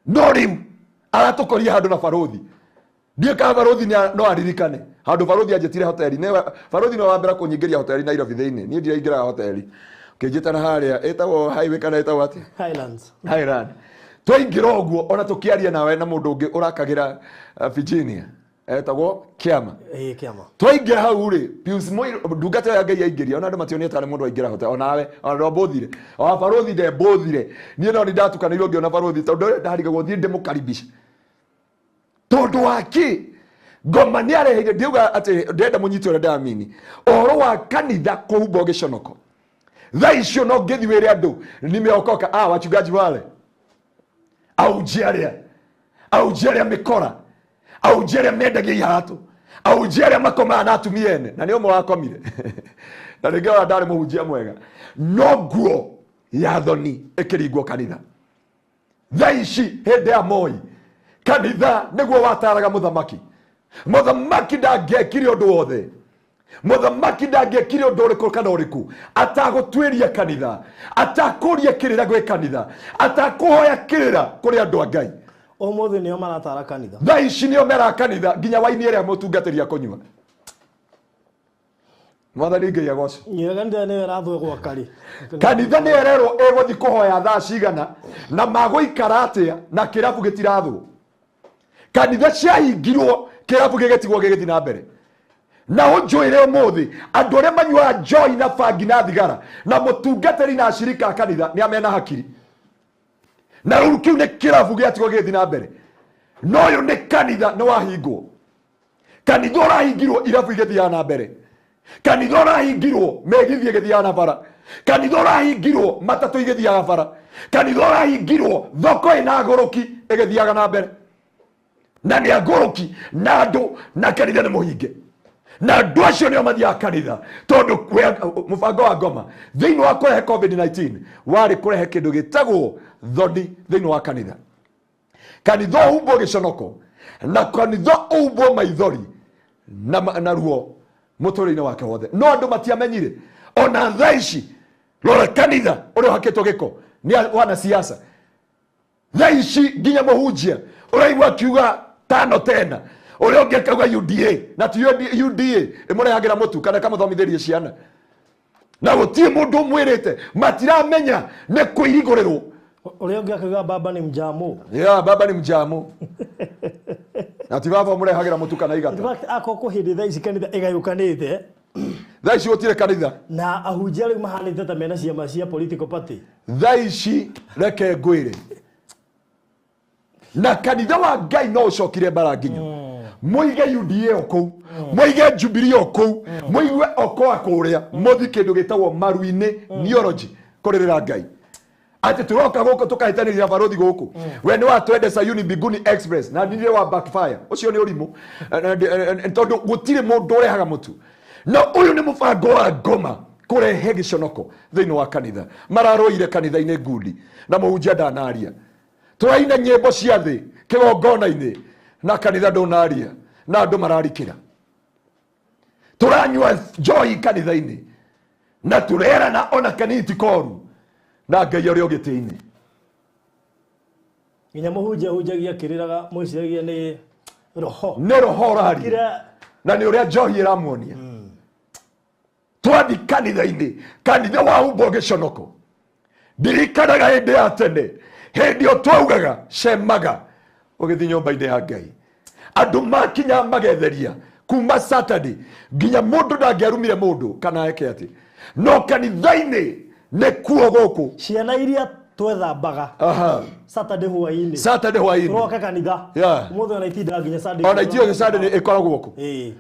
Speaker 3: Norim aratukoria handu na barothi ndiye ka barothi no aririkane handu barothi anjetire hoteli ne barothi no wambera kunyingiria hoteli Nairobi thiini ni ndire ingira hoteli ukijitana haria etagwo highway kana etagwo ati Highland twaingira uguo ona tukiaria nawe na mundu ungi urakagira Virginia etagwo Kiama twaingira hau ri Pius Moi ndungata ya ngai aingiria ona andu mationie tare mundu aingira hoteli onawe ona bothire o barothi de bothire nie no ni ndatukanirwo ngiona barothi tondu ndarigagwo thie ndimukaribisha tondu waki ngoma ni areheire ndiuga ati ndenda munyito ore ndamini oro wa kanitha kuhumbo Giconoko thaicio no ngithiwire andu nimeokoka wachungaji wale au jeria mikora au jeria mendagia ihatu au jeria makoma na atumiene na nio mwakomire na rigawa ndari muhunjia mwega no Nguo ya thoni ikiringwo kanitha thaici hindi ya Moi kanitha niguo wataraga muthamaki ndangekire undu wothe muthamaki ndangekire undu uriku kana uriku atagutwiria kanitha atakuria kirira gwe kanitha atakuhoya kirira kuri andu a Ngai
Speaker 2: omothe nio maratara kanitha
Speaker 3: thaici nio mera kanitha nginya waini iria mutungatĩria kunyua mwathani Ngai agoco
Speaker 2: kanitha nĩ ĩrathwo gwa kari
Speaker 3: kanitha nĩ ererwo ĩgũthi kũhoya thaa cigana na magũikara atĩa na kĩrabu gĩtirathwo kanitha ciahingirwo kĩrabu gĩgĩtigwo gĩgĩthi na mbere na unjwire umuthi andu aria manyua joy na bangi na thigara na mutungatiri na ashirika kanitha ni amena hakiri na riu kiu ni kirabu giatigwo githi na mbere no yo ni kanitha no wahingwo kanitha urahingirwo irabu igithia na mbere kanitha urahingirwo megithie githia na bara kanitha urahingirwo matatu igithia bara kanitha urahingirwo thoko ina goroki igithiaga na mbere na ni agoroki na andu na kanitha ni muhinge na andũ acio nĩo mathiaga kanitha tondũ mũbango wa ngoma thĩinĩ wa kũrehe COVID-19 warĩ kũrehe kĩndũ gĩtagwo thoni thĩinĩ wa kanitha. Kanitha ũhumbwo gĩconoko na kanitha ũhumbwo maithori na ruo mũtũrĩre-inĩ wake wothe. No andũ matiamenyire ona thaa ici rora kanitha ũrĩa ũhakĩtwo gĩko nĩ wana siasa. Thaa ici nginya mũhunjia ũraigua akiuga tano tena, ũrĩa ũngĩ akauga UDA na ti UDA ĩmũrehagĩra mũtu kana kamũthomithĩrie ciana, na gũtirĩ mũndũ ũmwĩrĩte, matiramenya nĩ kũirigũrĩrwo.
Speaker 2: Ũrĩa ũngĩ akauga baba ni mjamu.
Speaker 3: Baba ni mjamu. Na ti baba ũmũrehagĩra mũtu kana igata.
Speaker 2: In fact akoko hĩndĩ thaa ici kanitha ĩgayũkanĩte.
Speaker 3: Thaa ici gũtirĩ kanitha
Speaker 2: na ahunjia rĩu mahanĩte ta mena ciama cia political party.
Speaker 3: Thaa ici reke ngwĩre na kanitha wa Ngai no ũcokire mbara nginya mũige UDA okũu, mũige Jubilee okũu, mũigue okoa kũrĩa, mũthi kĩndũ gĩtagwo maru-inĩ neology kũrĩrĩra Ngai. Ati turoka gũkũ tũkahĩtanĩria barothi gũkũ, we nĩ watwende Sayuni Mbinguni Express na nĩrĩ wa backfire. Ũcio nĩ ũrimũ tondũ gũtirĩ mũndũ ũrehaga mũtu. Na ũyũ nĩ mũbango wa ngoma kũrehe gĩconoko thĩinĩ wa kanitha. Mararũire kanitha-inĩ ngundi na mũhunjia ndanaria, tũraina nyĩmbo cia thĩ kĩgongona-inĩ na kanitha ndũnaria na andũ mararikĩra. Tũranyua njohi kanitha-inĩ na tũrerana ona kaniti koru na Ngai ũrĩa ũgĩtĩ-inĩ.
Speaker 2: Nginya mũhunjia hunjagia kĩrĩraga mwĩciragia nĩ roho.
Speaker 3: Nĩ roho ũraria na nĩ ũrĩa njohi ĩramuonia. Twathi kanitha-inĩ, kanitha wahumbwo gĩconoko. Ndirikanaga hĩndĩ ya tene, hĩndĩ ĩyo twaugaga cemaga ũgĩthiĩ nyũmba-inĩ ya Ngai, andũ makinya magetheria kuma Saturday nginya mũndũ ndangĩarumire mũndũ kana eke atĩ. No kanitha-inĩ nĩ kuo gũkũ
Speaker 2: ciana iria twethambaga Saturday hwaĩ-inĩ,
Speaker 3: Saturday hwaĩ-inĩ
Speaker 2: roka kanitha mũthenya ona itinda nginya Sunday,
Speaker 3: ona itio Sunday nĩ ĩkoragwo gũkũ.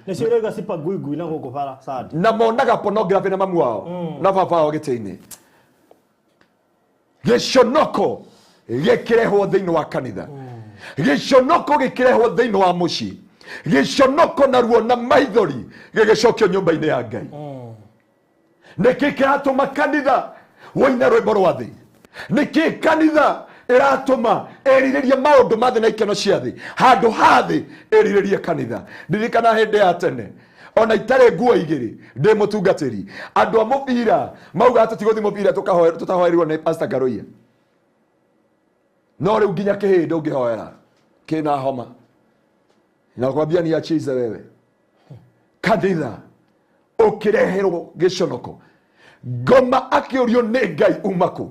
Speaker 2: Nĩcio rĩga cipa ngui na gũkũ bara Sunday,
Speaker 3: na monaga pornography na mamu wao na baba wao gĩtĩ-inĩ. Gĩconoko gĩkĩrehwo thĩinĩ wa kanitha, gĩconoko gĩkĩrehwo thĩinĩ wa mũciĩ, gĩconoko na ruo na maithori gĩgĩcokio nyũmba-inĩ ya Ngai. Nĩkĩ kĩratũma kanitha woine rwĩmbo rwa thĩ? Nĩkĩ kanitha ĩratũma ĩrirĩrie maũndũ ma thĩ na ikeno cia thĩ handũ ha thĩ ĩrirĩrie kanitha? Ndirikana hĩndĩ ya tene ona itarĩ nguo igĩrĩ ndĩ mũtungatĩri, andũ a mũbira mauga tũtigũthiĩ mũbira tũtahoerirwo nĩ Pastor Ngaruiya. No rĩu nginya kĩhĩndĩ ũngĩhoera kĩna homa na kwambia ni achize wewe. Kanitha ũkĩreherwo gĩconoko, ngoma akĩũrio nĩ Ngai umako,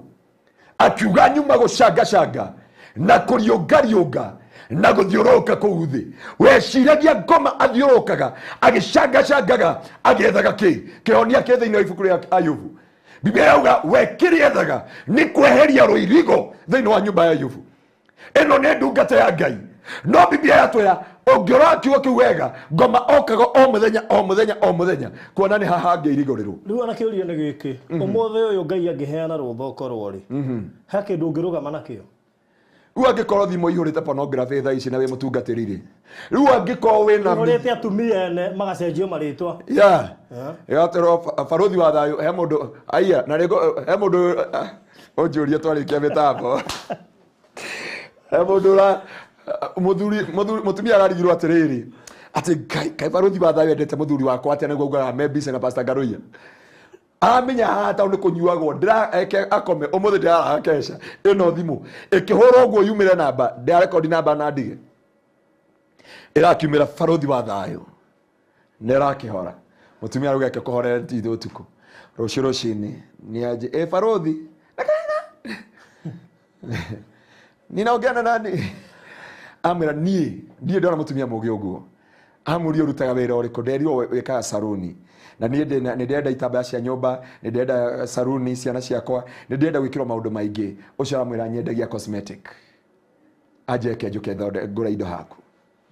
Speaker 3: akiuga nyuma gũcangacanga na kũriũngariũnga na gũthiũrũrũka kũu thĩ. Weciragia ngoma athiũrũrũkaga agĩcangacangaga agĩethaga kĩhonia kĩ thĩinĩ wa ibuku rĩa Ayubu. Biblia yauga we kĩrĩethaga nĩ kweheria rũirigo thĩinĩ wa nyũmba ya Ayubu. Ĩno nĩ ndungata ya Ngai. No Biblia yatwĩra ũngĩrora kiugo kĩu wega, ngoma okaga o mũthenya o mũthenya o mũthenya kuona nĩ haha angĩirigũrĩrwo.
Speaker 2: Rĩu ona kĩũria nĩ gĩkĩ, ũmũthĩ ũyũ Ngai angĩheana rũtha ũkorwo rĩ, he kĩndũ ũngĩrũgama nakĩo?
Speaker 3: Rĩu angĩkorwo thimũ ihũrĩte pornography thaa ici na wĩ mũtungatĩri rĩ, rĩu angĩkorwo wĩna
Speaker 2: ihũrĩte atumia ene magacenjio marĩtwa
Speaker 3: ĩgatĩrwo barothi wa thayũ, he mũndũ aiya na rĩgo he mũndũ ũnjũria twarĩkia mĩtambo he mũndũ mũtumia ararigirwo atĩrĩrĩ atĩ Ngai barothi wa thayũ endete mũthuri wakwa atĩ nĩguo augaga membise na Pastor Ngaruiya. Amenya hata nĩ kũnyuagwo ndĩrake akome ũmũthĩ ndĩraraga kesha ĩno thimũ ĩkĩhũrwo ũguo yumĩre namba ndĩarekodi namba na ndige ĩrakiumĩra barothi wa thayũ nĩ ĩrakĩhora. Mũtumia arauga kũhorera ithuĩ ũtukũ rũciũ rũcinĩ nĩ anjĩ barothi ninaongea na nani? Amwĩra niĩ ndĩona mũtumia mũgĩ ũguo. Amũria ũrutaga wĩra ũrĩkũ? Nderirwo wĩkaga saruni na nĩ ndĩrenda itambaya cia nyũmba, nĩ ndĩrenda saruni ciana ciakwa, nĩ ndĩrenda gwĩkĩrwo maũndũ maingĩ. Ũcio aramwĩra nyendagia cosmetic, anjeke njũke ngũra indo haku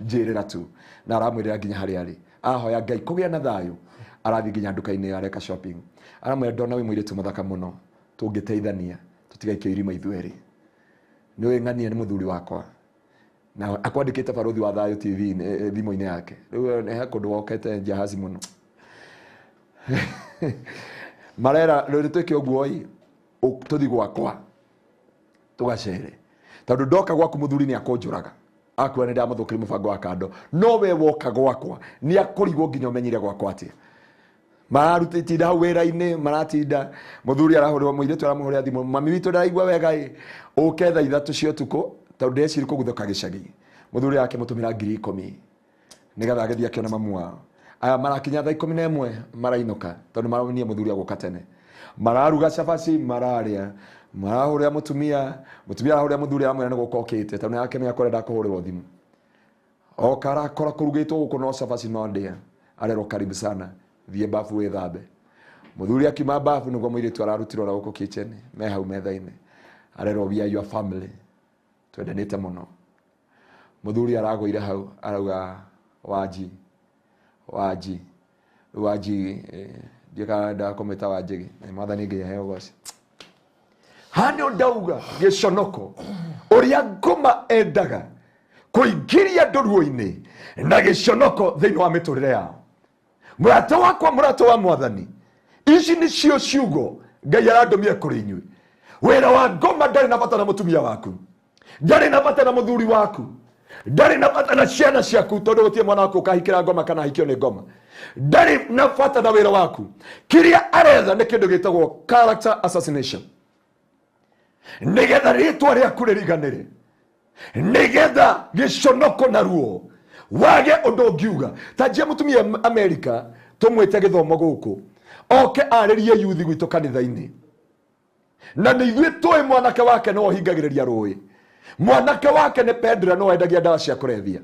Speaker 3: njĩrĩra tu. Na aramwĩrĩra nginya harĩa arĩ ahoya Ngai kũgĩa na thayũ, arathiĩ nginya nduka-inĩ areka shopping. Aramwĩra ndona wĩ mũirĩtu mũthaka mũno, tũngĩteithania tũtigaikio irima ithuĩ erĩ, nĩ wĩ ng'ania nĩ mũthuri wakwa, na akwandikite baruthi wa Thayo TV thimo-ini yake riu ne kundu wokete jahazi muno marera riu twike uguo tuthi gwakwa tugacere tondu ndoka gwaku muthuri ni akonjuraga akwa ni ndamuthukiri mubango wa kando no we woka gwakwa ni akurigwo nginya umenyire gwakwa atia mararutitinda hau wira-ini maratinda muthuri arahurwa muiritu aramuhuria thimu mami witu ndaraigua wega uke thaa 3 cia utuku tondu ndeciri kuguthuka gicagi muthuri yake mutumira 10,000 nigetha agithia kiona mamu wao aya marakinya thaa 11 marainuka tondu maronie muthuri aguka tene mararuga cabaci mararia marahuria mutumia arahuria muthuri aramwira ni gukokite tondu yake ni akorenda kuhurirwo thimu okara kora kurugitwo guku no cabaci no ndia arero karibu sana thie bafu withambe muthuri akiuma bafu niguo muiritu ararutirwo guku kitchen me hau metha-ini arero we are your family twendanite muno muthuri aragoire hau arauga waji ndika ndakometa wajigi mwathani nginya heo goci hanio ndauga Giconoko uria ngoma endaga kuingiria nduruo-ini na Giconoko thiini wa miturire yao murato wakwa murato wa mwathani ici ni cio ciugo Ngai arandumire kuri inyui wira wa ngoma ndari na bata na mutumia waku ndari na bata na muthuri waku ndari na bata na ciana ciaku tondu gutie mwana waku kahikira ngoma kana hikio ni ngoma ndari na bata na wira waku kiria aretha ni kindu gitagwo character assassination nigetha ritwa riaku ririganire nigetha Giconoko na ruo wage undu ngiuga tajia mutumia America tumwite githomo guku oke aririe yuthi gwitu kanitha-ini na ni ithuĩ tũĩ mwanake wake no hingagĩrĩria rũĩ mwanake wake nĩ Pedra no endagia ndawa cia kũrebia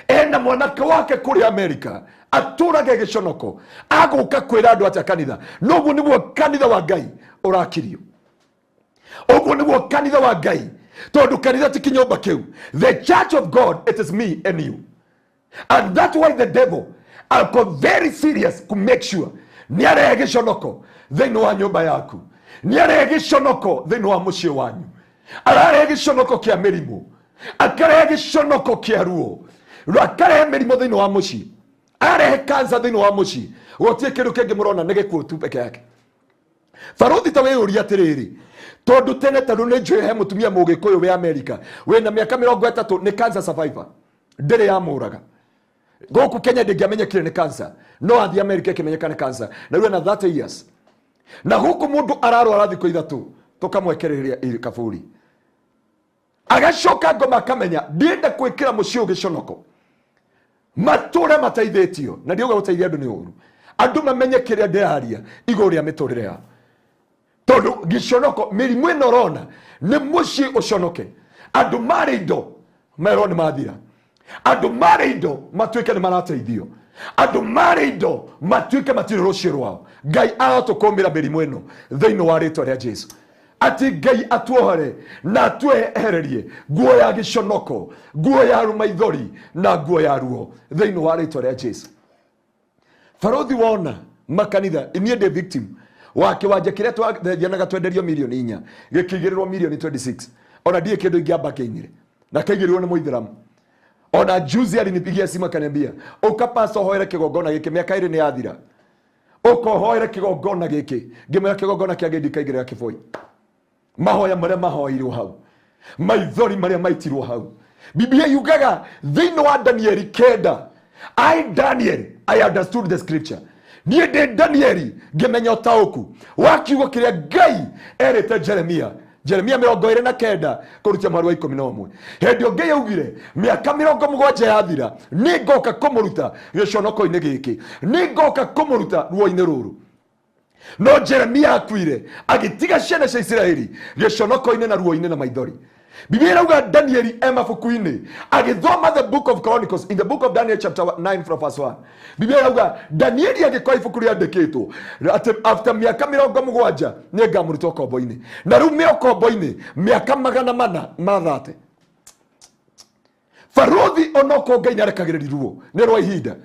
Speaker 3: ena mwanake wake kũrĩ America atũrage Giconoko agũka kwĩra andũ atĩa kanitha noguo nĩguo kanitha wa Ngai ũrakirio ũguo nĩguo kanitha wa Ngai tondu kanitha ti kinyũmba kĩu the church of God it is me and you and that's why the devil are very serious to make sure ni arehe Giconoko thĩinĩ wa nyũmba yaku ni arehe Giconoko thĩinĩ wa mũciĩ wanyu ararehe Giconoko kĩa mĩrimũ akarehe Giconoko kĩa ruo akarehe mĩrimũ thĩinĩ wa mũciĩ arehe cancer thĩinĩ wa mũciĩ gũtirĩ kĩndũ kĩngĩ mũrona nĩ gĩkuũ tu peke yake baruthi ta wĩyũria atĩrĩrĩ tondu tene tondu nĩ njũĩ he mũtumia mũgĩkũyũ wĩ America wĩna mĩaka 30 nĩ cancer survivor ndĩrĩ yamũraga gũkũ Kenya ndĩngĩamenyekire nĩ cancer no athi America ĩkĩmenyeka nĩ cancer na rĩu na 30 years na gũkũ mũndũ ararwara thikũ 3 tũkamwekereria kaburi agacoka ngoma akamenya ndienda gwĩkĩra mũciĩ Giconoko matũre mateithĩtio na ndiuga gũteithia andũ nĩ ũru andũ mamenye kĩrĩa ndĩraria igũrũ rĩa mĩtũrĩre yao tondu Giconoko mĩrimũ ĩno ũrona nĩ mũciĩ ũconoke andũ marĩ indo merwo nĩ mathira andũ marĩ indo matuĩke nĩ marateithio andũ marĩ indo matuĩke matirĩ rũciũ rwao Ngai aratũkũmĩra mĩrimũ ĩno thĩinĩ wa rĩtwa rĩa Jesu ati Ngai atuohore na atwehererie nguo ya Giconoko nguo ya maithori na nguo ya ruo thĩinĩ wa rĩtwa rĩa Jesu baruthi wona makanitha niĩ ndĩ victim wa kiwanja kiria twathianaga twenderio milioni 4 gikigĩrĩrwo milioni 26 ona ndiye kĩndũ ingĩamba kĩinyire na kaigĩrĩrwo nĩ Mũithĩramu ona juzi alinipigia simu akaniambia ukapasa hoere kigongona gĩkĩ mĩaka 2 nĩ yathira ukohoere kigongona gĩkĩ ngĩmera kigongona kĩangĩ ndikaigĩrĩra kĩboi mahoya marĩa mahoirwo hau maithori marĩa maitirwo hau Biblia yugaga thĩinĩ wa Danieli 9 I understood the scripture niĩ ndĩ Danieli ngĩmenya ũtaũku wa kiugo kĩrĩa Ngai erĩte Jeremia 29 kũrutia mweri wa 11 hĩndĩ ĩyo Ngai augire mĩaka 70 yathira nĩ ngoka kũmũruta Giconoko-inĩ gĩkĩ nĩ ngoka kũmũruta ruo-inĩ rũrũ no Jeremia akuire agĩtiga ciana cia Isiraeli Giconoko-inĩ na ruo-inĩ na maithori Biblia inauga Danieli mabuku-inĩ agĩthoma the book of Chronicles in the book of Daniel chapter 9 from verse 1 Biblia inauga Danieli agĩkora ibuku rĩandĩkĩtwo atĩ after mĩaka 70 nĩ ngamũruta ũkombo-inĩ na rĩu me ũkombo-inĩ mĩaka 430 baruthi onoko Ngai nĩarekagĩrĩria ruo nĩ rwa ihinda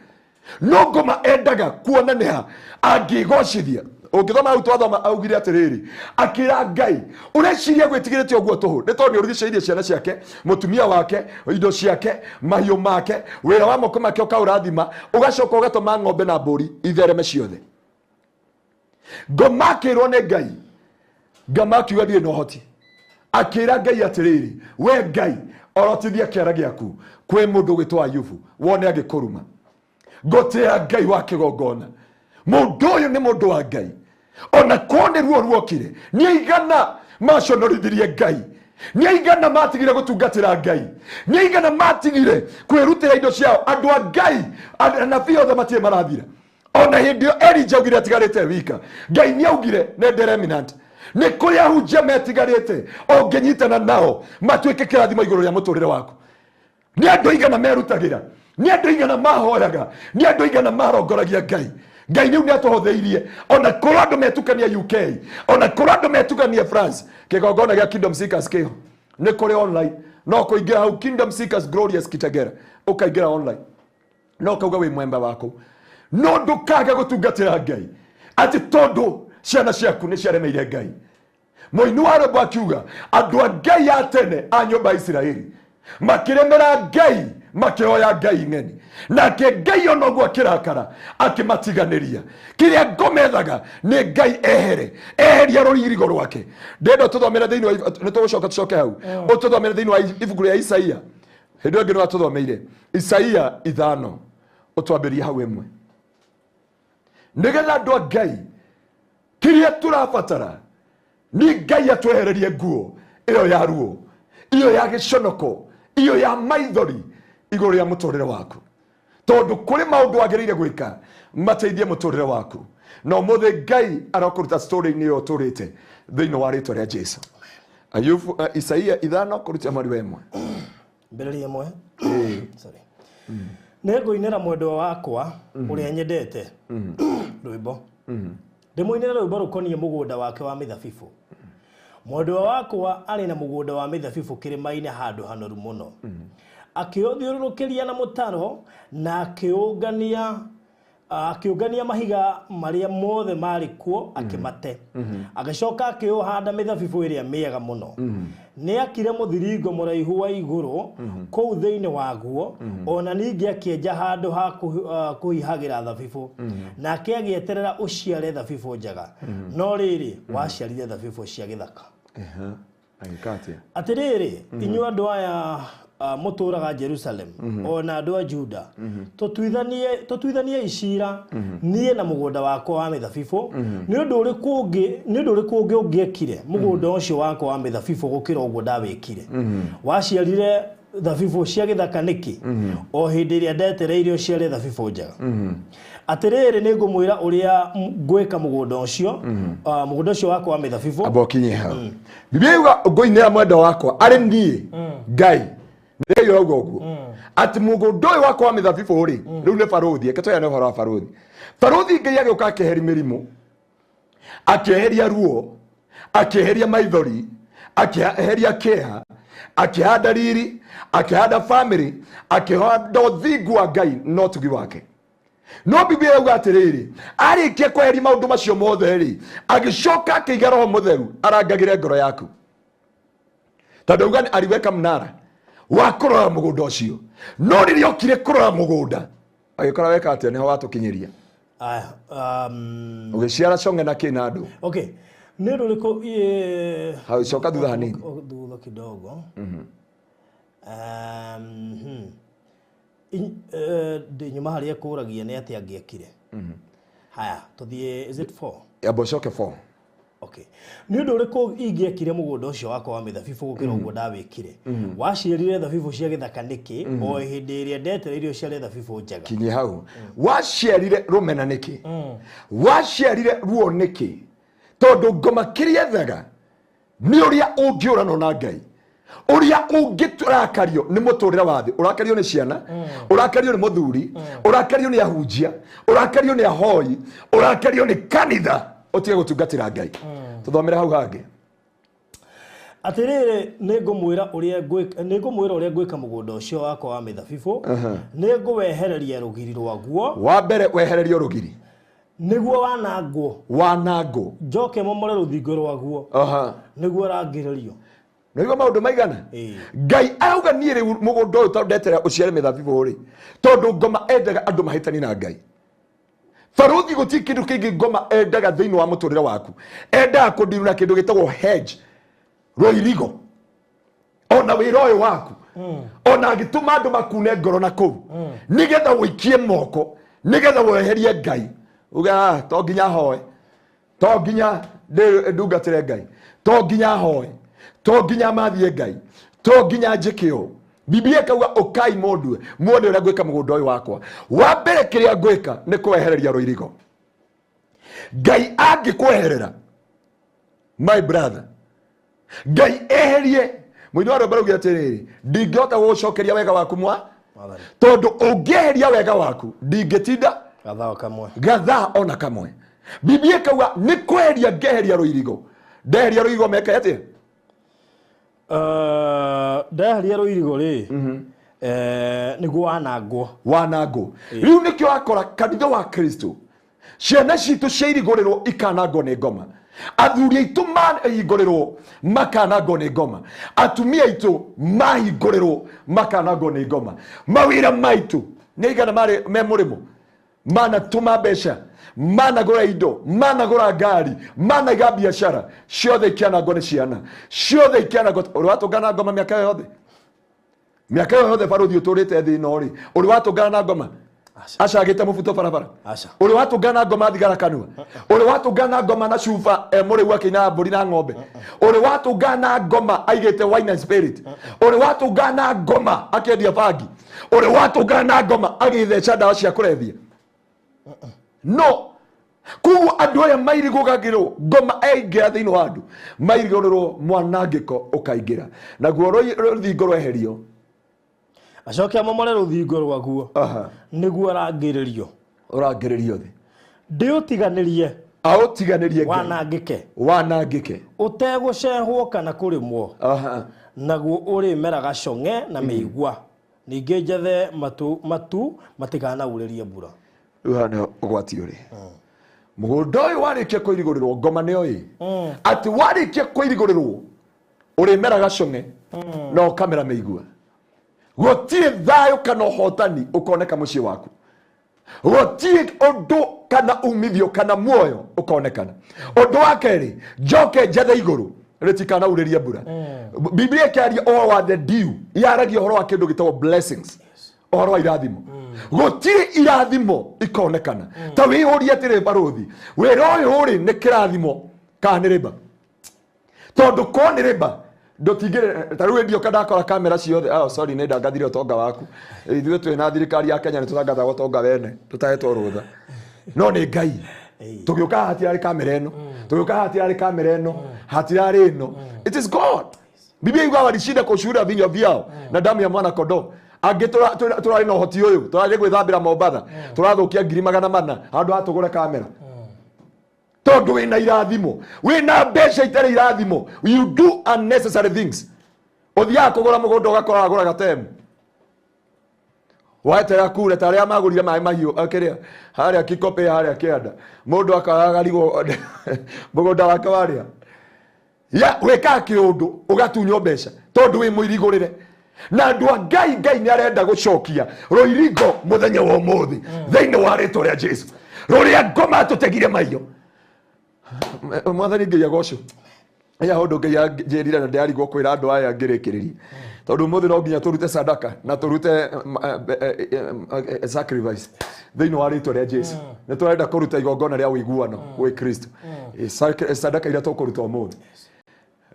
Speaker 3: no ngoma endaga kuona nĩ ha angĩgocithia Ungithoma au twathoma augire atiriri akira Ngai ureciria gwitigirite oguo tuhu ni tondu urigiceirie ciana ciake mutumia wake indo ciake mahiu make wira wa moko make ukaurathima ugacoka ugatuma ng'ombe na mburi ithereme ciothe ngomakirwo ni Ngai ngamakiuga thie no hoti akira Ngai atiriri we Ngai orotithia kiara giaku kwi mundu gwitwa Ayubu wone agikuruma ngotea Ngai wa kigongona mundu uyu ni mundu wa Ngai ona kone ruo ruokire ni igana maconorithirie Ngai ni igana matigire gutungatira Ngai ni igana matigire kwirutira indo ciao andu a Ngai anabii othe matie marathira ona hindi Elijah augire atigarite wika Ngai ni augire ne determinant ni kuri ahunjia metigarite ongenyitana nao matuike kirathimo iguru ria muturire waku ni andu igana merutagira ni andu igana mahoyaga ni andu igana marongoragia Ngai Ngai ni atuhotheirie ona kurando metukania UK ona kurando metukania France kigongona gia Kingdom Seekers kiho ni kuri online no kuingira hau Kingdom Seekers Glorious Kitegera ukaingira online no kauga wi mwemba wako no ndukaga gutungatira Ngai ati tondu ciana ciaku ni ciaremeire Ngai moinu wa Robo akiuga andu a Ngai ya tene a nyumba Israeli makiremera Ngai makioya Ngai ng'eni nake Ngai ono gwa kirakara akimatiganiria kiria ngomethaga ni Ngai eheria rũirigo rwake ndendo tuthomera thiini wa nitugucoka tucoke hau ututhomera thiini wa ibuku ria Isaia hindi ngi no tuthomeire Isaia 5 utwambiria hau emwe nigetha andu a Ngai kiria turabatara ni Ngai atwehererie nguo iyo ya ruo iyo ya giconoko iyo ya maithori iguru ria muturire waku tondu kuri maundu wagiriire gwika mateithie muturire waku no muthe Ngai arokuruta story ni yo turite thiini wa ritwa ria Jesu Ayubu Isaia 5 kurutia mari wemwe
Speaker 2: mbere mwe sorry nego inera mwendo wakwa uria nyendete rwimbo ndimuinera rwimbo rukonie mugunda wake wa mithabibu mwendo wakwa ari na mugunda wa mithabibu kirimaine handu hanoru muno akiothiururukiria na mutaro na akiungania mahiga maria mothe mari kuo akimate agacoka akiohanda mithabibu iria miega muno ni akire muthiringo muraihu wa iguru kou thiini waguo ona ningi akienja handu ha kuhihagira thabibu na akieterera uciare thabibu njega no riri waciarire thabibu cia githaka
Speaker 3: agikatia
Speaker 2: atiriri inyu andu aya muturaga Jerusalem ona andu a Juda tutuithanie icira nie na mugunda wakwa wa mithabibu ni undu uriku ungi ungiekire mugunda ucio wakwa wa mithabibu gukira uguo ndawikire waciarire thabibu cia githaka niki o hindi iria ndetereirio ciare thabibu njega atiriri ni ngumwira uria ngwika mugunda ucio wakwa wa mithabibu
Speaker 3: abokinye hau Biblia yuga ngoinera mwendo wakwa ari nie Ngai ndio yogo ati mugunda uyu wakwa wa mithabibu ri riu ni baruthi eketoya ni horo wa baruthi Ngai agioka akeheri mirimu akeheria ruo akeheria maithori akeheria keha akihanda riri akihanda family akihanda uthingu wa Ngai no tugi wake no Biblia yuga atiriri arikia kweheri maundu macio mothe ri agicoka akiiga roho mutheru arangagire ngoro yaku tondu ugani ariweka mnara wa kurora mugunda ucio no riria okire kurora mugunda agikora weka atia niho watukinyiria ugiciara conge na kina andu
Speaker 2: okay ni ruriko
Speaker 3: hau coka thutha hanini
Speaker 2: thutha kidogo nyuma haria kuragia ni atia angiekire haya tuthie is it 4
Speaker 3: yabocoke 4
Speaker 2: okay ni undu uriku ingiekire mugunda ucio wakwa wa mithabibu gukira uguo ndawikire waciarire thabibu cia githaka niki o hindi iria ndetereirio ciare thabibu njega
Speaker 3: kinyi hau waciarire rumena niki waciarire ruo niki tondu ngoma kiria ethaga ni uria ungiurana na Ngai uria ungiturakario ni muturire wa thi urakario ni ciana urakario ni muthuri urakario ni ahunjia urakario ni ahoi urakario ni kanitha otige gutungatira Ngai tuthomere hau hangi
Speaker 2: atiriri ningumwira uria gwika mugunda ucio wakwa wa mithabibu ninguwehereria rugiri rwaguo
Speaker 3: wa mbere wehererio rugiri
Speaker 2: niguo wanango njoke momore ruthingo rwaguo niguo rangiririo
Speaker 3: niguo maundu maigana Ngai auga nie riu mugundo uyu tondetera uciare mithabibu ri tondu ngoma endaga andu mahitani na Ngai Faruthi guti kindu kingi ngoma endaga thiini wa muturire waku endaga kundiru na kindu gitagwo hedge roirigo ona wira uyu waku ona agituma andu makune ngoro na kuu nigetha wikie moko nigetha weherie Ngai uga to nginya hoe to nginya ndungatire Ngai to nginya hoe to nginya mathie Ngai to nginya njikio Biblia kauga ukai modwe uria gwika mugundo uyu wakwa wa mbere kiria gwika ni kwehereria roirigo Ngai angikweherera my brother Ngai eherie mwini wa robaru giatiriri ndingihota gucokeria wega waku mwa tondu ungeheria wega waku ndingitinda gathaa ona kamwe Biblia kauga ni kweheria ngeheria roirigo ndeheria roirigo meka atia
Speaker 2: ndeheria roirigo ri niguo wanango
Speaker 3: riu nikio akora kanitha wa Kristo ciana citu ciairigorerwo ikanango ni ngoma athuri aitu mahingũrĩrwo makanango nĩ ngoma atumia aitu mahingũrĩrwo makanango nĩ ngoma mawĩra maitu nĩ igana marĩ me mũrĩmo manatũma mbeca managũra indo managũra ngari manaiga biacara ciothe ikianango nĩ ciana ciothe ikianango ũrĩ watũngana ngoma mĩaka yothe Baruthi ũtũrĩte thĩ ĩno rĩ ũrĩ watũngana na ngoma acagite mubuto barabara uri watungana ngoma thigara kanua uri watungana ngoma na cuba muri wake na mburi na ng'ombe uri watungana ngoma aigite wine and spirit uri watungana ngoma akendia bangi uri watungana ngoma agithece ndawa cia kurethia no kugu andu aya mairigugagirwo ngoma aingira thiini wa andu mairigurwo mwanangiko ukaingira naguo ruthingo rweherio
Speaker 2: acokia momore ruthingo rwaguo niguo arangiririo
Speaker 3: thi
Speaker 2: ndiutiganirie
Speaker 3: autiganirie wanangike
Speaker 2: utegucehwo kana kurimwo naguo uri meraga cong'e na meigua ninge njethe matu matikanauririe mbura
Speaker 3: uhane ugwati uri mugundo uyu warikia kuirigurirwo ngoma nio yi ati warikia kuirigurirwo uri meraga cong'e no kamera meigua gotire thayo kana hotani ukoneka mucii waku gotire undu kana umithio kana muoyo ukonekana undu wakeri njoke njathe iguru ritikana uririe mbura Biblia kiaria all wa the dew yaragia horo wa kindu gitagwo blessings horo wa irathimo gotire irathimo ikonekana ta wihuria tire Baruthi wira uyu uri ni kirathimo kana riba tondu koni riba ndotigire taruwe ndio kada akora kamera ciothe sorry nenda ngathire utonga waku ithuĩ twĩ na thirikari ya Kenya nĩtũtangatha utonga wene tũtahetwo rũtha no nĩ Ngai tũgĩũka hatirarĩ kamera ĩno tũgĩũka hatirarĩ kamera ĩno hatirarĩ ĩno it is God Biblia yuga walishinda kushuhudia vinywa vyao na damu ya mwana kondoo angĩ tũrarĩ na ũhoti ũyũ tũrarĩ gwĩthambĩra Mombatha tũrathũkia 400 handũ hatũgũre kamera tondu wina irathimo wina mbeca itari irathimo you do unnecessary things uthia kugura mugundo ugakora agura gatemu waitera kure taria magurire mai mahiu akiria haria kikope haria kianda mundu akagarigo mugundo wake waria ya weka kiundu ugatunyo mbeca tondu wi muirigurire na andu Ngai ni arenda gucokia roirigo muthenya wa umuthi thiini wa ritwa ria Jesu roria ngoma tutegire maio mwathani Ngai agocwo ya hondu Ngai anjirire na ndiarigwo kwira andu aya ngirikiririe tondu muthi no nginya turute sadaka na turute sacrifice thiini wa ritwa ria Jesu ni turenda kuruta igongona ria wiguano gwi Kristo sadaka ira tukuruta umuthi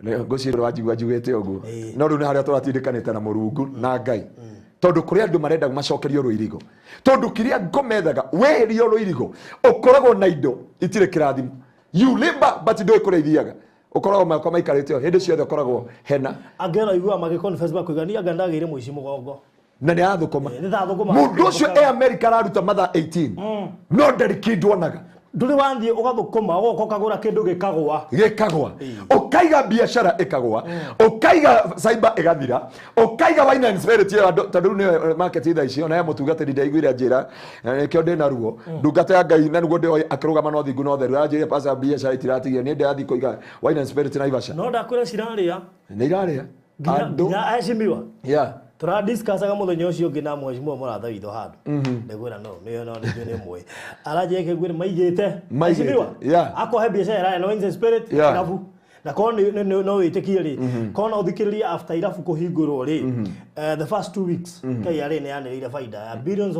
Speaker 3: ngociro wajigwa jugete uguo no riu ni haria turatindikanite na Murungu na Ngai tondu kuri andu marenda macokerio ruirigo tondu kiria ngomethaga weherio ruirigo ukoragwo na indo itire kirathimo you labor but do ikureithiaga ukoragwo makwa maikarite o hindi ciothe ukoragwo hena
Speaker 2: angena igua magiconfess bakugania anga ndagire muici mugongo
Speaker 3: na ni athukuma mundu ucio America araruta mathaa 18 no ndarĩ kĩndũ onaga
Speaker 2: nduri wanthie ugathukuma ugoka ukagura kindu gikagwa
Speaker 3: ukaiga biashara ikagwa ukaiga cyber igathira ukaiga wine and spirit tondu ni market itha icio na mutungatiri ndaiguire njira nikio ndi na ruo ndungata ya Ngai na niguo ndi akirugama no thingu no theru anjire pasa biashara itiratigia ni ndathi kuiga wine and spirit na Ivasha
Speaker 2: no ndakwira ciraria
Speaker 3: ni iraria
Speaker 2: nginya acimiwa
Speaker 3: yeah
Speaker 2: tura discussaga muthenya ucio ngi na mwecimu muratha witho handu ndegwira no ni mwe araje ke gwire maigite acimiwa akohe biashara no wine and spirit nabu na kono no witikie ri kono uthikiriria after irafu kuhingurwo ri the first 2 weeks kai ari ne yanire faida billions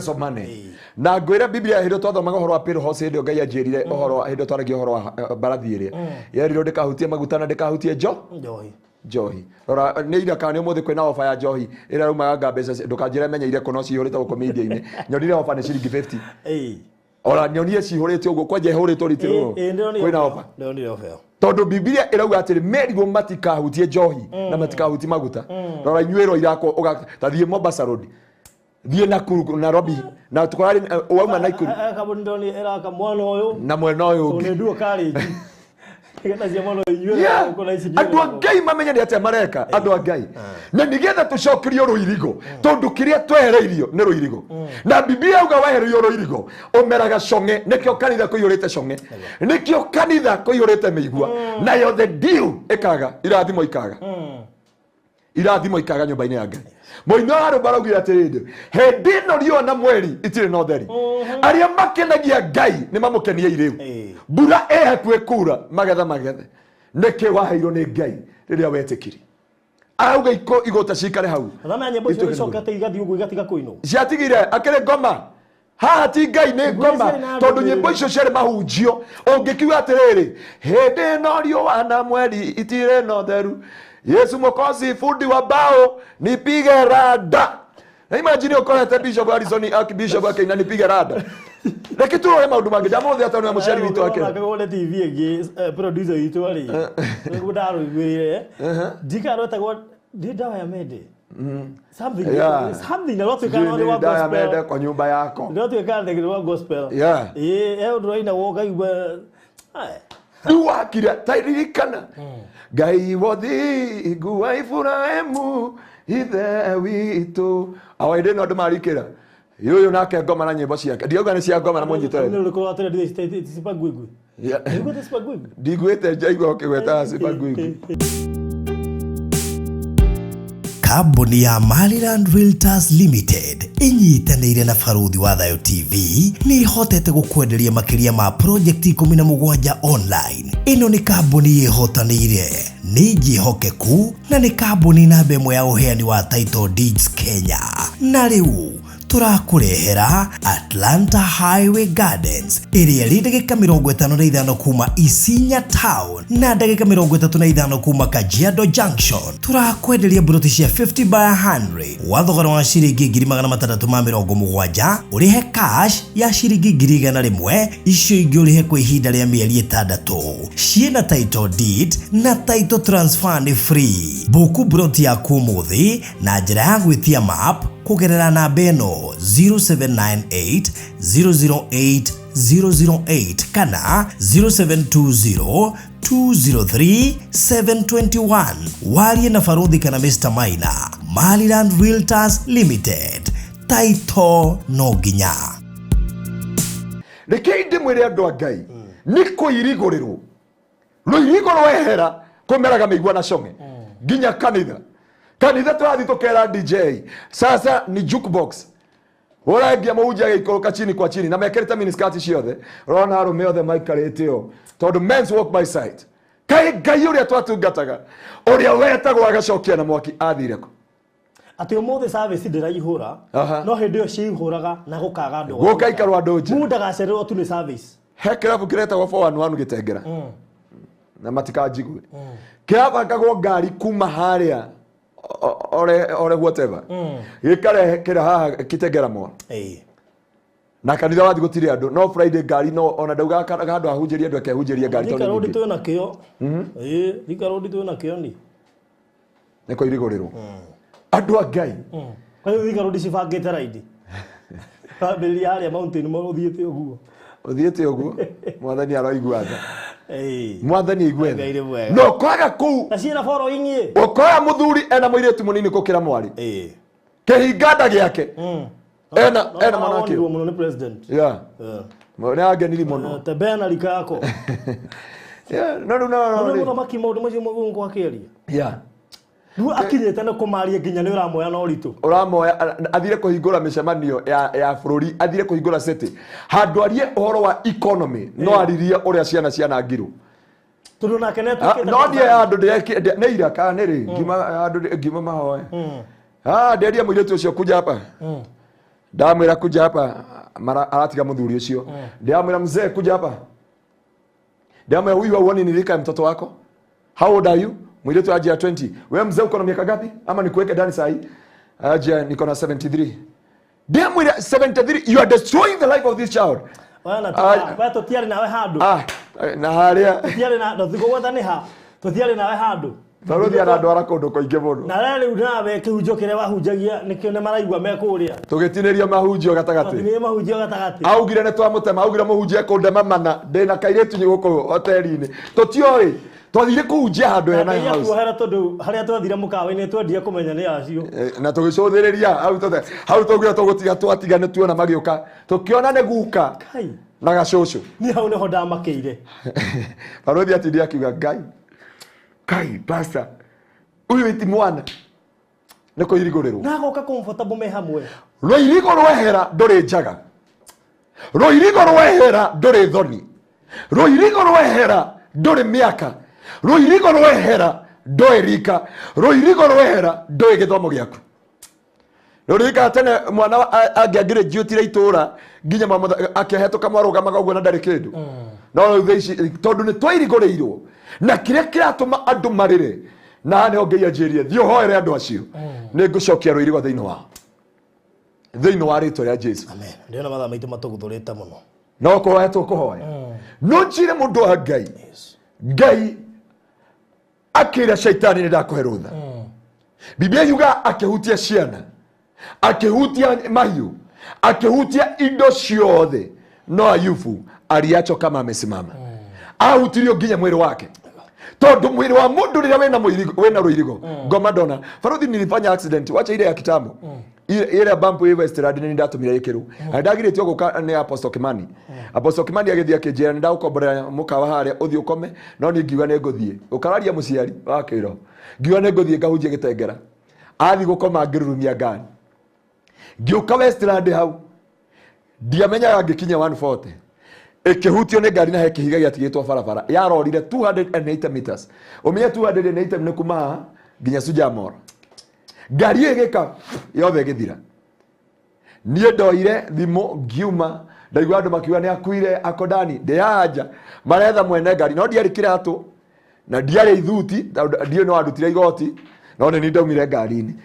Speaker 2: of money na ngwira Biblia hindo twathomaga uhoro wa Peter Hose ndio Ngai anjirire uhoro hindo twaragia uhoro wa barathi iri yeriro ndikahutie maguta na ndikahutie njohi rora ni ira kana umuthi kwina ofa ya njohi ira rumaga ngambeza ndukanjire menya ire kono cihurite guko media-ini nyonire ofa ni ciringi 50 ora nyonie cihurite uguo kwanje ihurite ritiro kwina ofa ndio ofa tondu Biblia irauga atiri merigo matikahutie njohi na matikahutie maguta rora inyuiro irako ugathathie Mombasa Road thie Nakuru Nairobi na tukorari wauma Nakuru kabundoni era ka mwana uyu
Speaker 3: na mwana uyu
Speaker 2: uneduo college kigana cia mwana inyuiro kuna isi
Speaker 3: andu Ngai mamenya ni atia mareka andu Ngai na nigetha tucokirio ruirigo tondu kiria twehereirio ni ruirigo na Biblia uga wehereirio ruirigo umeraga conge nikio kanitha kuiyurite conge nikio kanitha kuiyurite meigua na yo the deal ikaga irathimo ikaga nyumba-ini ya Ngai moino haru baraugira atirinde hindi no rio na mweri itire no theri aria makenagia Ngai ni mamukenie iriu mbura ehakwe kura magethe niki waheirwo ni Ngai riria wetikiri auga igota cikare hau
Speaker 2: thama nyembo cio cokete igathi uguo igatiga kuino
Speaker 3: ciatigire akire ngoma haha ti Ngai ni ngoma tondu nyimbo icio ciari mahunjio ungikiuga atiriri hindi no rio na mweri itire no theru Yesu Mwokozi fundi wa bao nipige rada. Na imagine ukorete Bishop Harrison Archbishop wake na nipige rada. Reke tu rohe maundu mangi jamothe atano ya muciari witu wake.
Speaker 2: Na kagole TV egi producer witu ari. Ngudaro igwire. Dikaro tagwa dawa ya mede. Something not to kana wa gospel. Mede
Speaker 3: kwa nyumba yako.
Speaker 2: Ndio tu kana ndio gospel.
Speaker 3: Yeah.
Speaker 2: Ndio ina woga igwa.
Speaker 3: Dua kira tairirikana Ngai wothi Nguo Iburaimu ithe witu awaide no ndumarikira yuyu nake ngoma na nyimbo ciake ndiauga ni cia ngoma na munyite
Speaker 2: ni riko atire sipagwigwi niguo sipagwigwi
Speaker 3: ndigwite njaigua ukigweta sipagwigwi.
Speaker 1: Kambuni ya Maryland Realtors Limited inyitanĩire na Baruthi wa Thayo TV nĩ ihotete gũkwenderia makĩria ma project 17 online. Ĩno nĩ kambuni ĩhotanĩire, nĩ njihokeku na nĩ kambuni namba ĩmwe ya ũheani wa title deeds Kenya. Na rĩu tũrakũrehera Atlanta Highway Gardens ĩrĩa ĩrĩ ndagĩka 55 kuma Isinya Town na ndagĩka 35 kuma Kajiado Junction. Tũrakwenderia buroti cia 50 by 100 wa thogora wa ciringi 670 ũrĩhe cash ya ciringi 100 icio ingĩ ũrĩhe kwa ihinda rĩa mĩeri 6. Ciĩna title deed na title transfer nĩ free. Buku buroti yaku ũmũthĩ na njĩra ya gwĩtia map kugerera namba ĩno 0798 008 008 kana 0720 203 721. Warie na Baruthi kana Mr. Maina. Maryland Realtors Limited, title no nginya.
Speaker 3: Reke ndimwire andu a Ngai ni kuirigũrĩrwo rũirigo rwehera kumeraga mĩigua na conge nginya kanitha twathi tukera DJ sasa ni jukebox Oragia mauja ikoroka chini kwa chini na mekereta miniskati ciothe rona arume othe maikarite o tondu men's walk by sight kai Ngai uria twatungataga uria wetagwo agacokia na mwaki athireko
Speaker 2: ati umuthi service ndiraihura no hindi yo ciihuraga na gukaga andu
Speaker 3: gukaikarwa andu nje
Speaker 2: muda gacererwo tu ni service
Speaker 3: hekera bukireta wa 411 gitengera na matika jigwe kiraba kagwo ngari kuma haria ore whatever gikare kira haha kitengera mo na kanitha wathi gutiri andu no Friday ngari no ona ndauga kana andu ahunjiria andu akehunjiria ngari
Speaker 2: tondu rodi tu na kio rika rodi tu na kio ni
Speaker 3: neko irigoriro andu a Ngai
Speaker 2: kwa hiyo rika rodi cibangite raidi family haria mountain mo uthiete uguo
Speaker 3: Uthiete uguo. Mwathani aroigua tha. Mwathani igwetha. No kwaga ku.
Speaker 2: Na ciana following ye.
Speaker 3: Okoya muthuri ena muiritu munini gukira mwari. Kihinganda giake. Ena manake.
Speaker 2: Muno ni president.
Speaker 3: Yeah. Mwana ageniri muno.
Speaker 2: Tebena likako.
Speaker 3: Yeah, no.
Speaker 2: Ndio maki maundu macio magungu akeria.
Speaker 3: Yeah.
Speaker 2: Ndu akinyete na kumaria nginya ni uramoya no ritu.
Speaker 3: Uramoya athire kuhingura micemanio ya bururi, athire kuhingura city. Handwarie uhoro wa economy, no aririe uria ciana ngiru.
Speaker 2: Tundu nake netukite.
Speaker 3: No die andu ne ira ka ne ri ngima andu ngima mahoe. Nderia muiritu ucio kuja hapa. Ndamwira kuja hapa aratiga muthuri ucio. Ndamwira mzee kuja hapa. Ndamwira huyu auoni nilika mtoto wako? How old are you? Mwiletu aje 20. Wewe mzee uko na miaka ngapi? Ama nikuweke ndani saa hii? Aje niko na 73. Ndamwira 73, you are destroying the life of this child.
Speaker 2: Wana totiari nawe handu.
Speaker 3: Na haria.
Speaker 2: Totiari na ndothigo gwetha ni ha. Totiari nawe handu.
Speaker 3: Baruthi aradwara kundu kuingi muno.
Speaker 2: Na rĩu nawe kĩhunjio kĩrĩa wahunjagia nĩkĩo nĩ maraigua me kũrĩa.
Speaker 3: Tũgĩtinĩria mahunjio gatagati.
Speaker 2: Tũtinĩria mahunjio gatagati.
Speaker 3: Augire nĩ twamũtema, augire mũhunjia kũndema mana, ndĩna kairĩtu gũkũ hoteli-inĩ. Tũtioi, twathire kũhunjia handũ hena house. Na tuohera tondũ harĩa twathire mũkawa-inĩ twendie kũmenya nĩ acio. Na tũgĩcũthĩrĩria hau tũgire tũgũtiga twatiga nĩ tuona magĩũka. Tũkĩona nĩ guka. Kai. Na gacũcũ. Niĩ hau nĩho ndamakĩire. Baruthi atindĩ akiuga Ngai. Kai basta. Uyu iti mwana. Niko irigorero.
Speaker 2: Nagoka comfortable me hamwe.
Speaker 3: Roirigo rwehera ndore njaga. Roirigo rwehera ndore thoni. Roirigo rwehera ndore miaka. Roirigo rwehera ndoe rika. Roirigo rwehera ndoe githomo giaku. Rorika tene mwana angiagire jiotira itura nginya mama akiahetoka mwarugamaga uguo na ndari kindu. No theici tondu ni twairigoreirwo na kiria kiratuma andu marire na ne ongeia njirie thio hoere andu acio ni ngucokia roirigo thiini wa ritwa ria Jesu.
Speaker 2: Amen. Ndio na matha maitu matuguthurite muno.
Speaker 3: No kohetwo kuhoya. No njire mundu wa Ngai. Ngai akira shaitani ni ndakuhe rutha. Biblia yuga akihutia ciana, akihutia mahiu, akihutia indo ciothe, no Ayubu aliacho kama amesimama. Ahutirio nginya mwili wake. Tondu mwili wa mundu rira wena ruirigo. Ngoma ndona Baruthi nilifanya accident, wacha ile ya kitambo. Ile bump hiyo Westland ni ndatumira ikiru. Ndagiritio guka ni Apostle Kimani. Apostle Kimani agithia akijera ndaukombora mukawa haria uthi ukome, no ni ngiuga ne nguthie. Ukararia muciari wakiro. Ngiuga ne nguthie ngahunjie gitengera. Athi gukoma ngirurumia ngani. Ngiuka Westland hau. Ndiamenyaga ngikinya 140. Ekehutio ne gari na he kihiga giatigitwo barabara yarorire 280 meters. Umenya 280 ne kuma nginya Sujamora. Gari egeka yothe githira. Nie ndoire thimo ngiuma ndaigua andu makiuga ni akuire akodani ndeaja maretha mwene gari no ndiari kiratu na ndiari ithuti ndio no andutire igoti no ni ndaumire ngari-ini.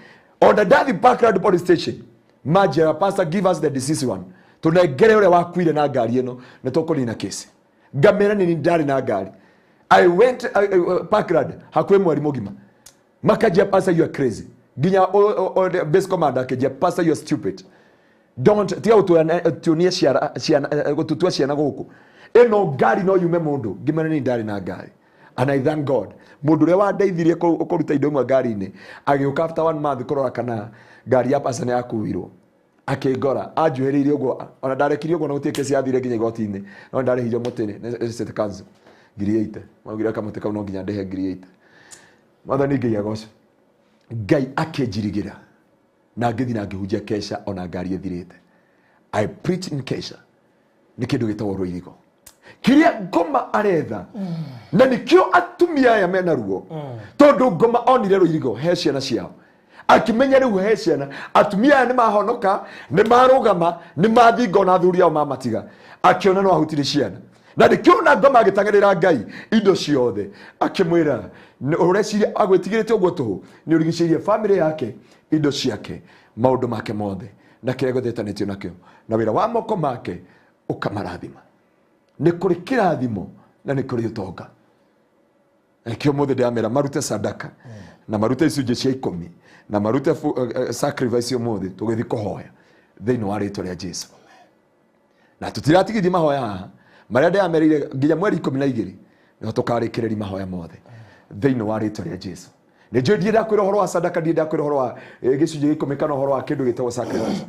Speaker 3: On the Daddy Parkland police station Major pastor give us the deceased one. Tunegere ule wakuire na gari eno na tukunina kesi. Ngamera ni ndari na gari. I went Parkland hakwe mwari mugima. Makajia pastor you are crazy. Ginya the base commander akajia pastor you are stupid. Don't tia utuonie ciana guku. Eno gari no yume mundu ngimena ni ndari na gari. And I thank God. Mundu ria wandeithirie kuruta indo imwe gari-ini agiuka after 1 month kurora kana gari ya pastor ni yakuirwo. Akigora ajuheririe uguo ona ndarekirie uguo na gutieke cia thire nginya igoti-ini no ndarehirio mutini state council ngiriite maugire kamuti kau no nginya ndehe ngiriite mathani ngai agoca Ngai akenjirigira na ngithi na ngihunjia kesha ona ngari ethirite. I preach in kesha ni kindu gitagwo roirigo kiria ngoma aretha na nikio atumia aya mena ruo tondu ngoma onire roirigo he ciana ciao akimenya riu he ciana atumia ni mahonoka ni marugama ni mathingo na thuri ao mamatiga akiona no ahutire ciana na ndikiona ngoma agitangerera Ngai indo ciothe akimwira ureciria agwetigirite uguo tuhu ni urigicirie family yake indo ciake maundu make mothe na kirego thetanitio nakio na wira wa moko make ukamarathima ni kuri kirathimo na ni kuri utonga ekio mothe ndamera marute sadaka na marute icunjĩ cia 10 na marute sacrifice mothe tugithi kuhoya thiini wa ritwa ria Jesu na tutiratigithia mahoya maria ndamerire nginya mweri 12 no tukarekereria mahoya mothe thiini wa ritwa ria Jesu. Ni njui ndienda kwira horo wa sadaka, ndienda kwira horo wa gicunjĩ gĩkũmi kana horo wa kindu gitagwo sacrifice.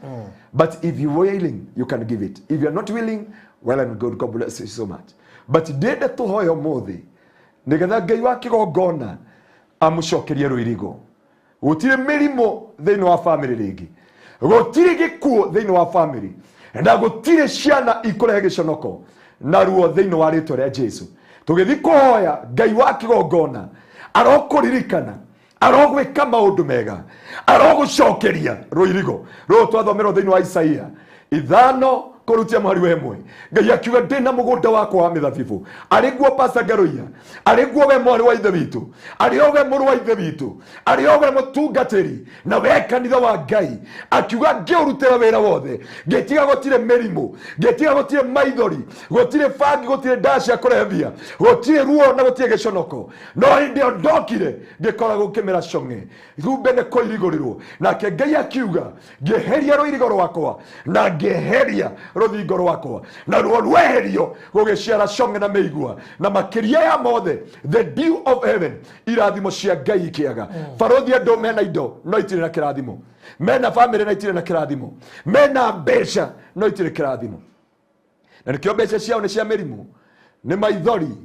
Speaker 3: But if you willing, you can give it. If you are not willing, well and good, God bless you so much. But ndienda tuhoya ũmũthĩ nigetha Ngai wa kĩgongona amucokerie rũirigo. Gũtirĩ mĩrimũ thĩinĩ wa family rĩngĩ, gũtirĩ gĩkuũ thĩinĩ wa family, na gũtirĩ ciana ikũrehe gĩconoko na ruo thĩinĩ wa rĩtwa rĩa Jesu. Tũgĩthiĩ kũhoya Ngai wa kĩgongona arokũririkana, arogwĩka maũndũ mega, arogũcokeria rũirigo rũrũ twathomerwo thĩinĩ wa Isaia 5 kurutia mwari wa ĩmwe. Ngai akiuga ndĩna mũgũnda wakwa wa mĩthabibũ. Arĩ guo Pastor Ngaruiya, arĩ guo we mwarĩ wa ithe witũ, arĩ o we mũrũ wa ithe witũ, arĩ o we mũtungatĩri na we kanitha wa Ngai. Akiuga ngĩũrutĩra wĩra wothe, ngĩtiga gũtirĩ mĩrimũ, ngĩtiga gũtirĩ maithori, gũtirĩ bangi, gũtirĩ ndawa cia kũrebia, gũtirĩ ruo na gũtirĩ gĩconoko. No hĩndĩ ĩyo ndokire ngĩkora gũkĩmera cong'e, thumbe nĩ kũirigũrĩrwo. Nake Ngai akiuga ngĩeheria rũirigo rwakwa na ngĩeheria rũthingo rwakwa, na ruo rweherio gũgĩciara cong'e na mĩigua, na makĩria ya mothe the dew of heaven, irathimo cia Ngai ikĩaga. Barothi andũ mena indo no itirĩ na kĩrathimo, mena family na itirĩ na kĩrathimo, mena mbeca no itirĩ kĩrathimo. Na nĩkĩo mbeca ciao nĩ cia mĩrimũ, nĩ maithori,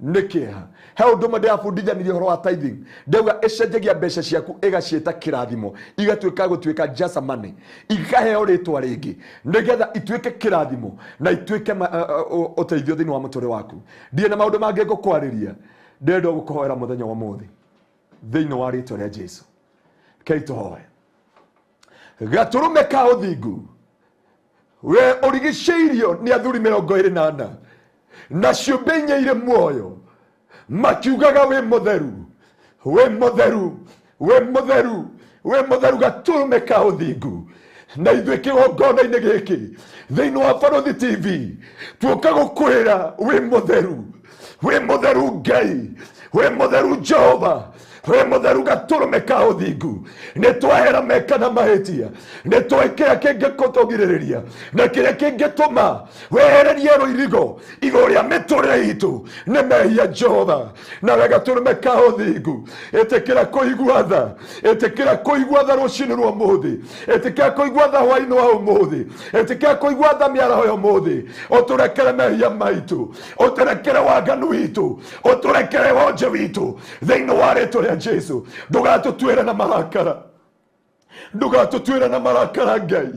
Speaker 3: nĩ kĩeha. He ũndũ ũmwe ndĩrabundithanirie ũhoro wa tithing, ndauga ĩcenjagia mbeca ciaku ĩgaciĩta kĩrathimo, igatuĩka gũtuĩka just money, ikaheo rĩtwa rĩngĩ nĩgetha ituĩke kĩrathimo na ituĩke ũteithio thĩinĩ wa mũtũrĩre waku. Ndirĩ na maũndũ mangĩ ngũkwarĩria, ndĩrenda gũkũhoera mũthenya wa ũmũthĩ thĩinĩ wa rĩtwa rĩa Jesu. Kei tũhoe. Gatũrũme ka ũthingu, we ũrigicĩirio nĩ athuri 24 na ciũmbe inya irĩ muoyo, makiugaga we mũtheru, we mũtheru, we mũtheru, we mũtheru. Gatũrũme ka ũthingu, na ithuĩ kĩgongona-inĩ gĩkĩ thĩinĩ wa Barothi TV tuoka gũkwĩra we mũtheru, we mũtheru Ngai, we mũtheru Jehova, we mũtheru. Gatũrũme ka ũthingu, nĩ twahera meka na mahĩtia, nĩ twĩkĩra kĩngĩtũgirĩrĩria na kĩrĩa kĩngĩtũma wehererie rũirigo igũrũ rĩa mĩtũrĩre itũ nĩ mehia Jehova. Na we gatũrũme ka ũthingu, ĩtĩkĩra kũigua tha, ĩtĩkĩra kũigua tha rũcinĩ rwa ũmũthĩ, ĩtĩkĩra kũigua tha hwaĩ-inĩ wa ũmũthĩ, ĩtĩkĩra kũigua tha mĩaraho ya ũmũthĩ. Ũtũrekere mehia maitũ, ũtũrekere waganu witũ, ũtũrekere wonje witũ thĩinĩ wa rĩtwa rĩa Jesu. Ndũgatũtuĩre na marakara, ndũgatũtuĩre na marakara Ngai,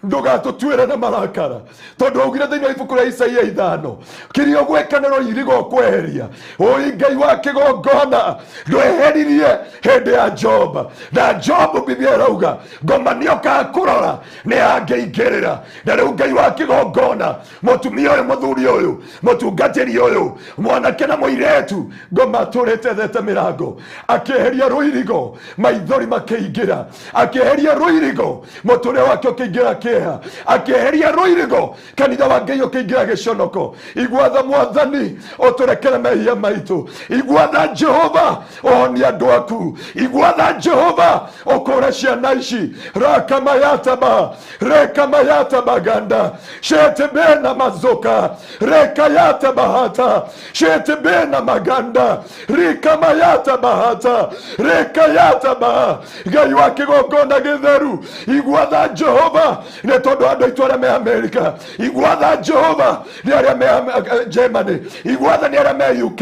Speaker 3: ndũgatũtuĩre na marakara, tondũ augire thĩinĩ wa ibuku rĩa Isaia 5 kĩrĩa ũgwĩka nĩ rũirigo kweheria. Ũi Ngai wa kĩgongona ndweheririe hĩndĩ ya Job, na Job Biblia ĩrauga ngoma nĩokaga kũrora nĩ angĩingĩrĩra. Na rĩu Ngai wa kĩgongona, mũtumia ũyũ, mũthuri ũyũ, mũtungatĩri ũyũ, mwanake na mũirĩtu, ngoma atũrĩte thete mĩrango, akĩeheria rũirigo, maithori makĩingĩra, akĩeheria rũirigo, mũtũrĩre wake ũkĩingĩra kĩeha, akĩeheria rũirigo, kanitha wa Ngai ũkĩingĩra gĩconoko. Igwatha Mwathani ũtũrekere mehia maitũ, igwatha Jehova ũhonie andũ aku, igwatha Jehova ũkũre ciana ici. Rakamayataba, rekamayataba ganda, shetebena mazoka, rekayataba hata, shetebena maganda, rikamayataba hata, rekayataba. Ngai wa kĩgongona gĩtheru, igwatha Jehova nĩ tondũ andũ aitũ arĩa me Amerika, igwatha Jehova nĩ arĩa me Germany, igwatha nĩ arĩa me UK,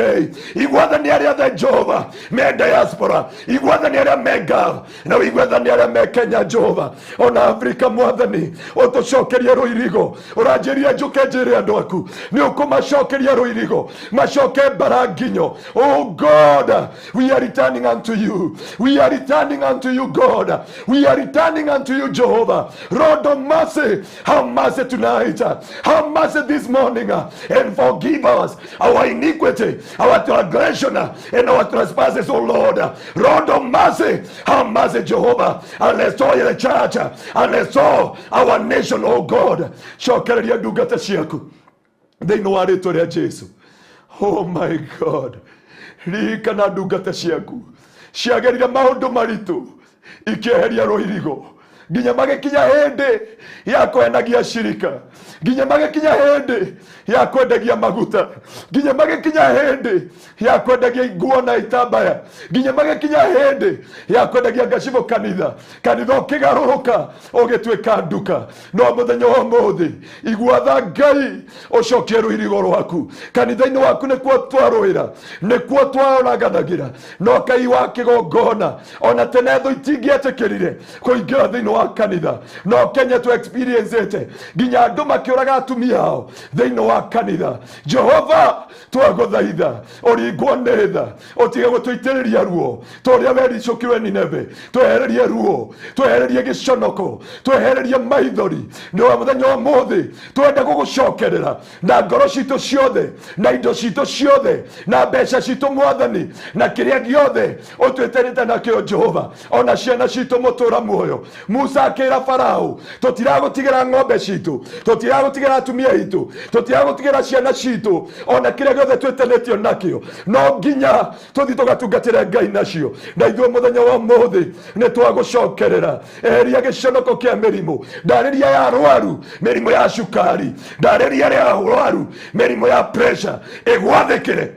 Speaker 3: igwatha nĩ arĩa the Jehova me diaspora, igwatha nĩ arĩa me Gulf, na igwatha nĩ arĩa me Kenya Jehova, ona Afrika. Mwathani ũtũcokerie rũirigo, ũranjĩria njũke njĩre andũ aku nĩ ũkũmacokeria rũirigo, macoke baranginyo. Oh God, we are returning unto you, we are returning unto you God, we are returning unto you Jehovah. Lord of mercy, have mercy tonight, have mercy this morning, and forgive us our iniquity, our transgression, and our trespasses, oh Lord. Lord of mercy, have mercy Jehovah, and restore the church, and restore our nation, oh God. Cokereria ndungata ciaku thĩinĩ wa rĩtwa rĩa Jesu. Oh my God, ririkana ndungata ciaku ciagerire maũndũ maritũ, ikĩeheria rũirigo. nginya magikinya hindi ya kwendagia shirika, nginya magikinya hindi ya kwendagia maguta, nginya magikinya hindi ya kwendagia nguo na itambaya, nginya magikinya hindi ya kwendagia gacibo kanitha kigaruruka ugitwika nduka. No muthenya wa muthi igwatha Ngai ucokie ruirigo rwaku kanitha-ini waku nikuo twarwira, nikuo twaraganagira. No Ngai wa kigongona ona tene thu itingietikirire kuingira thiini wa kanitha, no Kenya tu experience ite nginya andu makiuraga atumia ao thiini wa kanitha. Jehova twaguthaitha uringwo ni tha, utige gutwitiriria ruo toria wericukirwe Nineve, twehererie ruo, twehererie giconoko, twehererie maithori. Ni wa muthenya wa muthi twenda gugucokerera na ngoro citu ciothe na indo citu ciothe na mbeca citu Mwathani na kiria giothe utwiterite nakio Jehova, ona ciana citu mutura muoyo. Musa akira Farao tutiragutigira ng'ombe citu, tutiragutigira atumia itu, tutiragutigira ciana citu, ona kiria giothe twitenetio nakio no nginya tuthi tugatungatire Ngai nacio. Na ithuĩ muthenya wa muthi ni twagucokerera. Eheria giconoko kia mirimu, ndariria ya arwaru, mirimu ya cukari, ndariria ya arwaru, mirimu ya pressure igwathikire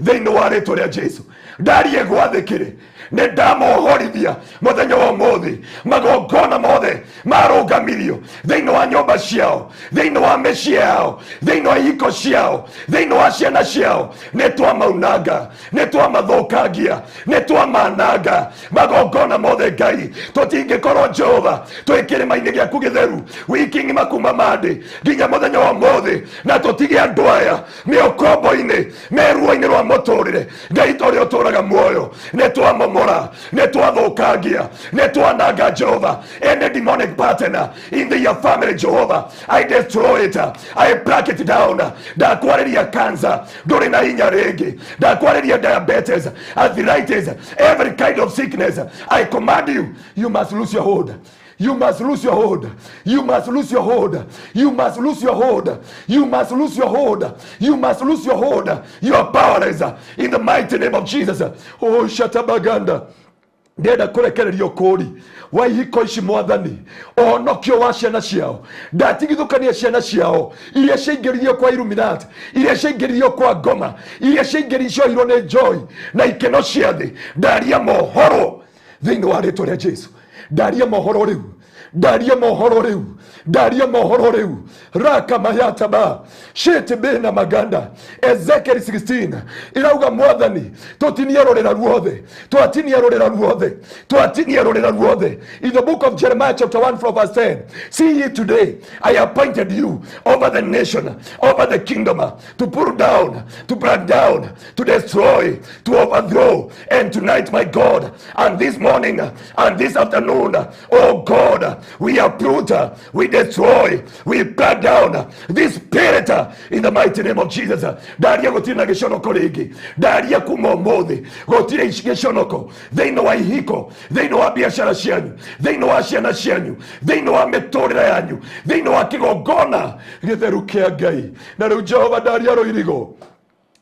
Speaker 3: thiini wa ritwa ria Jesu. Ndarie gwathikire ni ndamohorithia muthenya wa muthi magongona mothe marungamirio thiini wa nyumba ciao, thiini wa mĩciĩ yao, thiini wa ihiko ciao, thiini wa ciana ciao. Ni twamaunanga, ni twamathukangia, ni twamananga magongona mothe. Ngai tutingikorwo Jehova twi kĩrĩma-inĩ gĩaku gĩtheru wiki ng'ima kuma mandi nginya muthenya wa muthi, na tutige andũ aya mĩũkombo-inĩ meruo-inĩ rwa mũtũrĩre. Ngai tũrĩa ũtũraga muoyo ni twamomora, ni twathukangia, ni twananga Jehova. Any demonic pattern in your family Jehova, I destroy it, I break it down. Ndakwariria cancer nduri na hinya ringi, ndakwariria diabetes, arthritis, every kind of sickness. I command you, you must lose your hold. You must lose your hold. You must lose your hold. You must lose your hold. You must lose your hold. You must lose your hold. You are powerless in the mighty name of Jesus. Oh, shatabaganda. Ndenda kurekererio kuri wa ihiko ici Mwathani, ohonokio wa ciana ciao. Ndatigithukania ciana ciao iria ciaingĩririo kwa Illuminati, iria ciaingĩririo kwa ngoma, iria ciaingĩricioirwo nĩ njoi na ikeno cia thĩ. Ndaria mohoro thĩinĩ wa rĩtwa rĩa Jesu. Ndaria mohoro riu, ndaria mohoro riu, ndaria mohoro riu. Raka mayataba shete bena maganda. Ezekiel 16 irauga Mwathani tutinie rorera ruothe, twatinie rorera ruothe, twatinie rorera ruothe. In the book of Jeremiah chapter 1 from verse 10, see ye today I appointed you over the nation, over the kingdom, to pull down, to break down, to destroy, to overthrow. And tonight, my God, and this morning and this afternoon, oh God, we uproot, we destroy, we break down this spirit in the mighty name of Jesus. Daria gutiri na giconoko ringi, daria kuma umuthi gutiri giconoko thiini wa ihiko, thiini wa biashara cianyu, thiini wa ciana cianyu, thiini wa miturire yanyu, thiini wa kigongona githeru kia Ngai. Na riu Jehova daria ruirigo,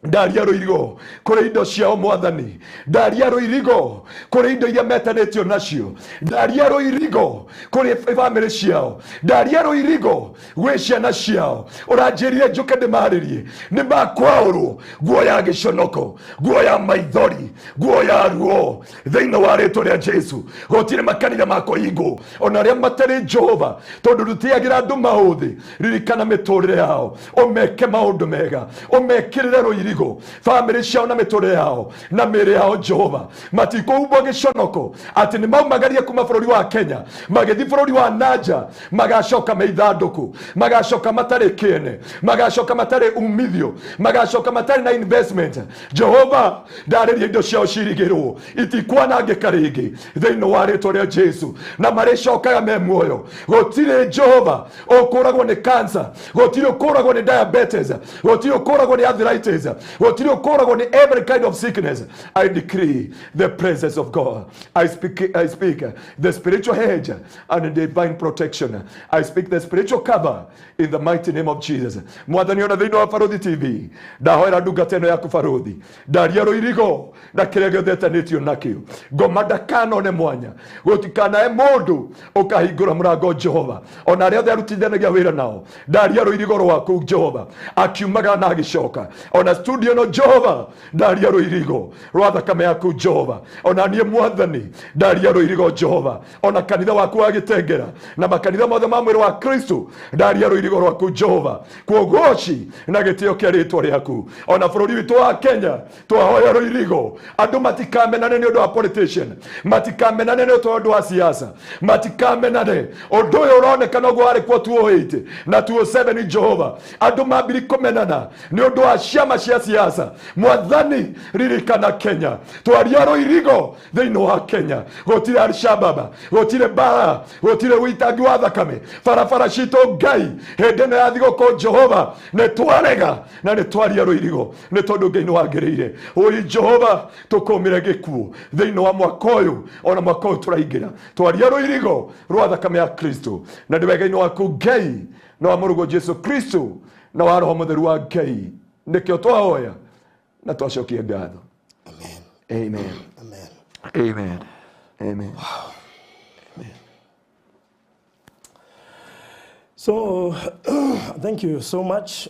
Speaker 3: ndaria ruirigo kuri indo ciao Mwathani, ndaria ruirigo kuri indo iria metanĩtio nacio, ndaria ruirigo kuri family ciao, ndaria ruirigo gwĩ ciana ciao. Ũranjĩrire njũke ndĩmarĩrie nĩ makwaũrwo nguo ya gĩconoko, nguo ya maithori, nguo ya ruo thĩinĩ wa rĩtwa rĩa Jesu. Gũtirĩ makanitha ma kũhingwo ona arĩa matarĩ Jehova, tondũ ndũteagĩra andũ maũthĩ. Ririkana mĩtũrĩre yao, ũmeke maũndũ mega, ũmekĩrĩre ruirigo family ciao na miturire yao na mĩĩrĩ yao Jehova. Matikuumbwo giconoko ati ni maumagarie kuma bũrũri wa Kenya magĩthi bũrũri wa nanja, magacoka meithandũku, magacoka matarĩ kĩene, magacoka matarĩ umithio, magacoka matarĩ na investment. Jehova ndarĩria indo ciao cirigĩrwo itikwanangĩka rĩngĩ thĩinĩ wa rĩtwa rĩa Jesu, na marĩcokaga me muoyo. Gũtirĩ Jehova ũkũragwo nĩ cancer, gũtirĩ ũkũragwo nĩ diabetes, gũtirĩ ũkũragwo nĩ arthritis, gutiri ukoragwo ni every kind of sickness. I decree the presence of God. I speak the spiritual hedge and divine protection. I speak the spiritual cover in the mighty name of Jesus. Mwathani ona thiini wa Faruthi TV ndahoera ndungata ino yaku Faruthi ndaria ruirigo na kiria giothe etanitio nakio ngoma ndakano ne mwanya gutikana mundu ukahingura murango Jehova ona aria othe arutithanagia wira nao ndaria ruirigo rwaku Jehova akiumaga na agicoka ona studio no Jehova ndaria ruirigo rwa thakame yaku Jehova ona nie Mwathani ndaria ruirigo Jehova ona kanitha waku wagitengera na makanitha mothe ma mwiri wa Kristo ndaria ruirigo rwaku Jehova kuogoci na gitio kia ritwa riaku ona bururi witu wa Kenya twahoya ruirigo andu matikamenane ni undu wa politician matikamenane ni undu wa siasa matikamenane undu uyu uronekana uguo ari kwa 208 na 207 Jehova andu mambiri kumenana ni undu wa ciama cia siasa Mwathani ririkana Kenya twaria ruirigo thiini wa Kenya gutire Al-Shabab gutire bara gutire witangi wa thakame barabara citu Ngai hindi ya thigũkũ Jehova nĩ twarega na nĩ twaria ruirigo nĩ tondu Ngai nĩ wagĩrĩire ũyũ Jehova tũkũmĩre gĩkuũ thĩinĩ wa mwaka ũyũ ona mwaka ũyũ tũraingĩra twaria ruirigo rwa thakame ya Kristo na ndĩwega-inĩ waku Ngai na wa mũrũgũ Jesu Kristo na wa Roho Mũtheru wa Ngai nĩkĩo twahoya na twacokia ngatho. Amen. Amen. Amen. Amen. Amen.
Speaker 2: Wow. Amen. So, thank you so much.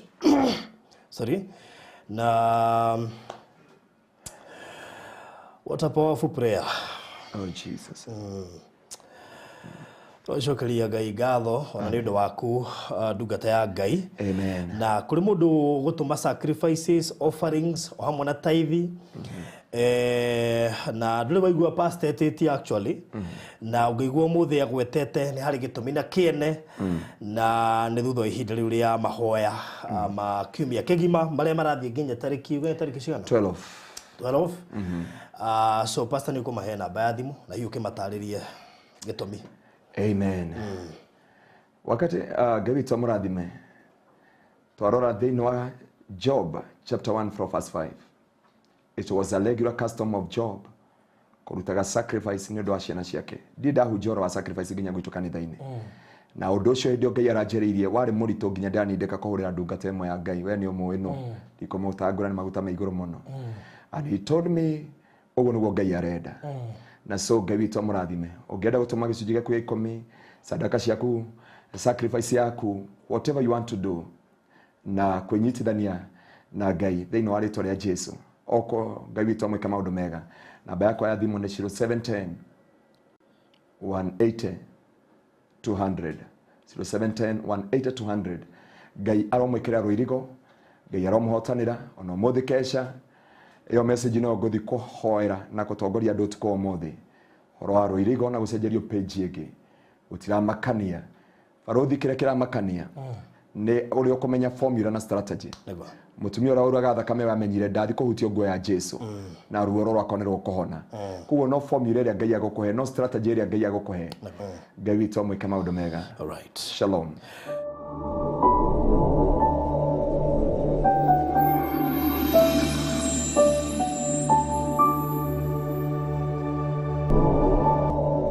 Speaker 2: Sorry. Now, what a powerful prayer.
Speaker 3: Oh, Jesus.
Speaker 2: Twacokeria Ngai ngatho ona nĩ ũndũ waku ndungata ya Ngai.
Speaker 3: Amen.
Speaker 2: Na kũrĩ mũndũ gũtũma sacrifices, offerings o hamwe na tithe. Na ndũrĩ waigua pastor etĩtie actually na ũngĩigua mũthĩ agwetete nĩ harĩ gĩtũmi na kĩene na nĩ thutha wa ihinda rĩu rĩa mahoya ma kiumia kĩgima marĩa marathiĩ nginya tarĩki cigana 12. So pastor nĩ ũkũmahe namba ya thimũ na hiyo ũkĩmatarĩrie gĩtũmi.
Speaker 3: Amen. Wakati Ngai witũ mũrathime twarora thĩinĩ wa Job chapter 1 from verse 5. It was a regular custom of Job kurutaga sacrifice nĩ ũndũ wa ciana ciake. Ndahunjia wa sacrifice nginya gwitũ kanitha-inĩ. Na ũndũ ũcio hĩndĩ Ngai aranjĩrĩirie warĩ mũritũ nginya ndanindĩka kũhũrĩra ndungata ĩmwe ya Ngai. We nĩ ũmũĩ no ndikomũtangũra nĩ maguta me igũrũ mũno. And he told me ũguo nĩguo Ngai arenda. Na so Ngai witũ mũrathime ũngĩenda gũtũma gĩcunjĩ gĩaku gĩa 10 sadaka ciaku sacrifice yaku whatever you want to do na kwĩnyitithania na Ngai thĩinĩ wa rĩĩtwa rĩa Jesu oko Ngai witũ amwĩke maũndũ mega. Namba yakwa ya thimũ nĩ 0710 180 200 0710 180 200. Ngai aromwĩkĩra rũirigo, Ngai aromũhotanĩra ona ũmũthĩ kesha. Iyo message no ngũthi kũhoera na gũtongoria andũ ũtukũ ũmũthĩ horo wa rũirigo na gũcenjerio page ĩngĩ ũtiramakania Faruthi kĩrĩa kĩramakania nĩ ũrĩa ũkũmenya formula na strategy. Mũtumia ũrĩa ũraga thakame wamenyire ndathi kũhutia nguo ya Jesu na ruo rwakwa nĩ rũkũhona. Kuo no formula ĩrĩa Ngai agũkũhe no strategy ĩrĩa Ngai agũkũhe. Ngai witũ amwĩke maũndũ mega. All right. Shalom.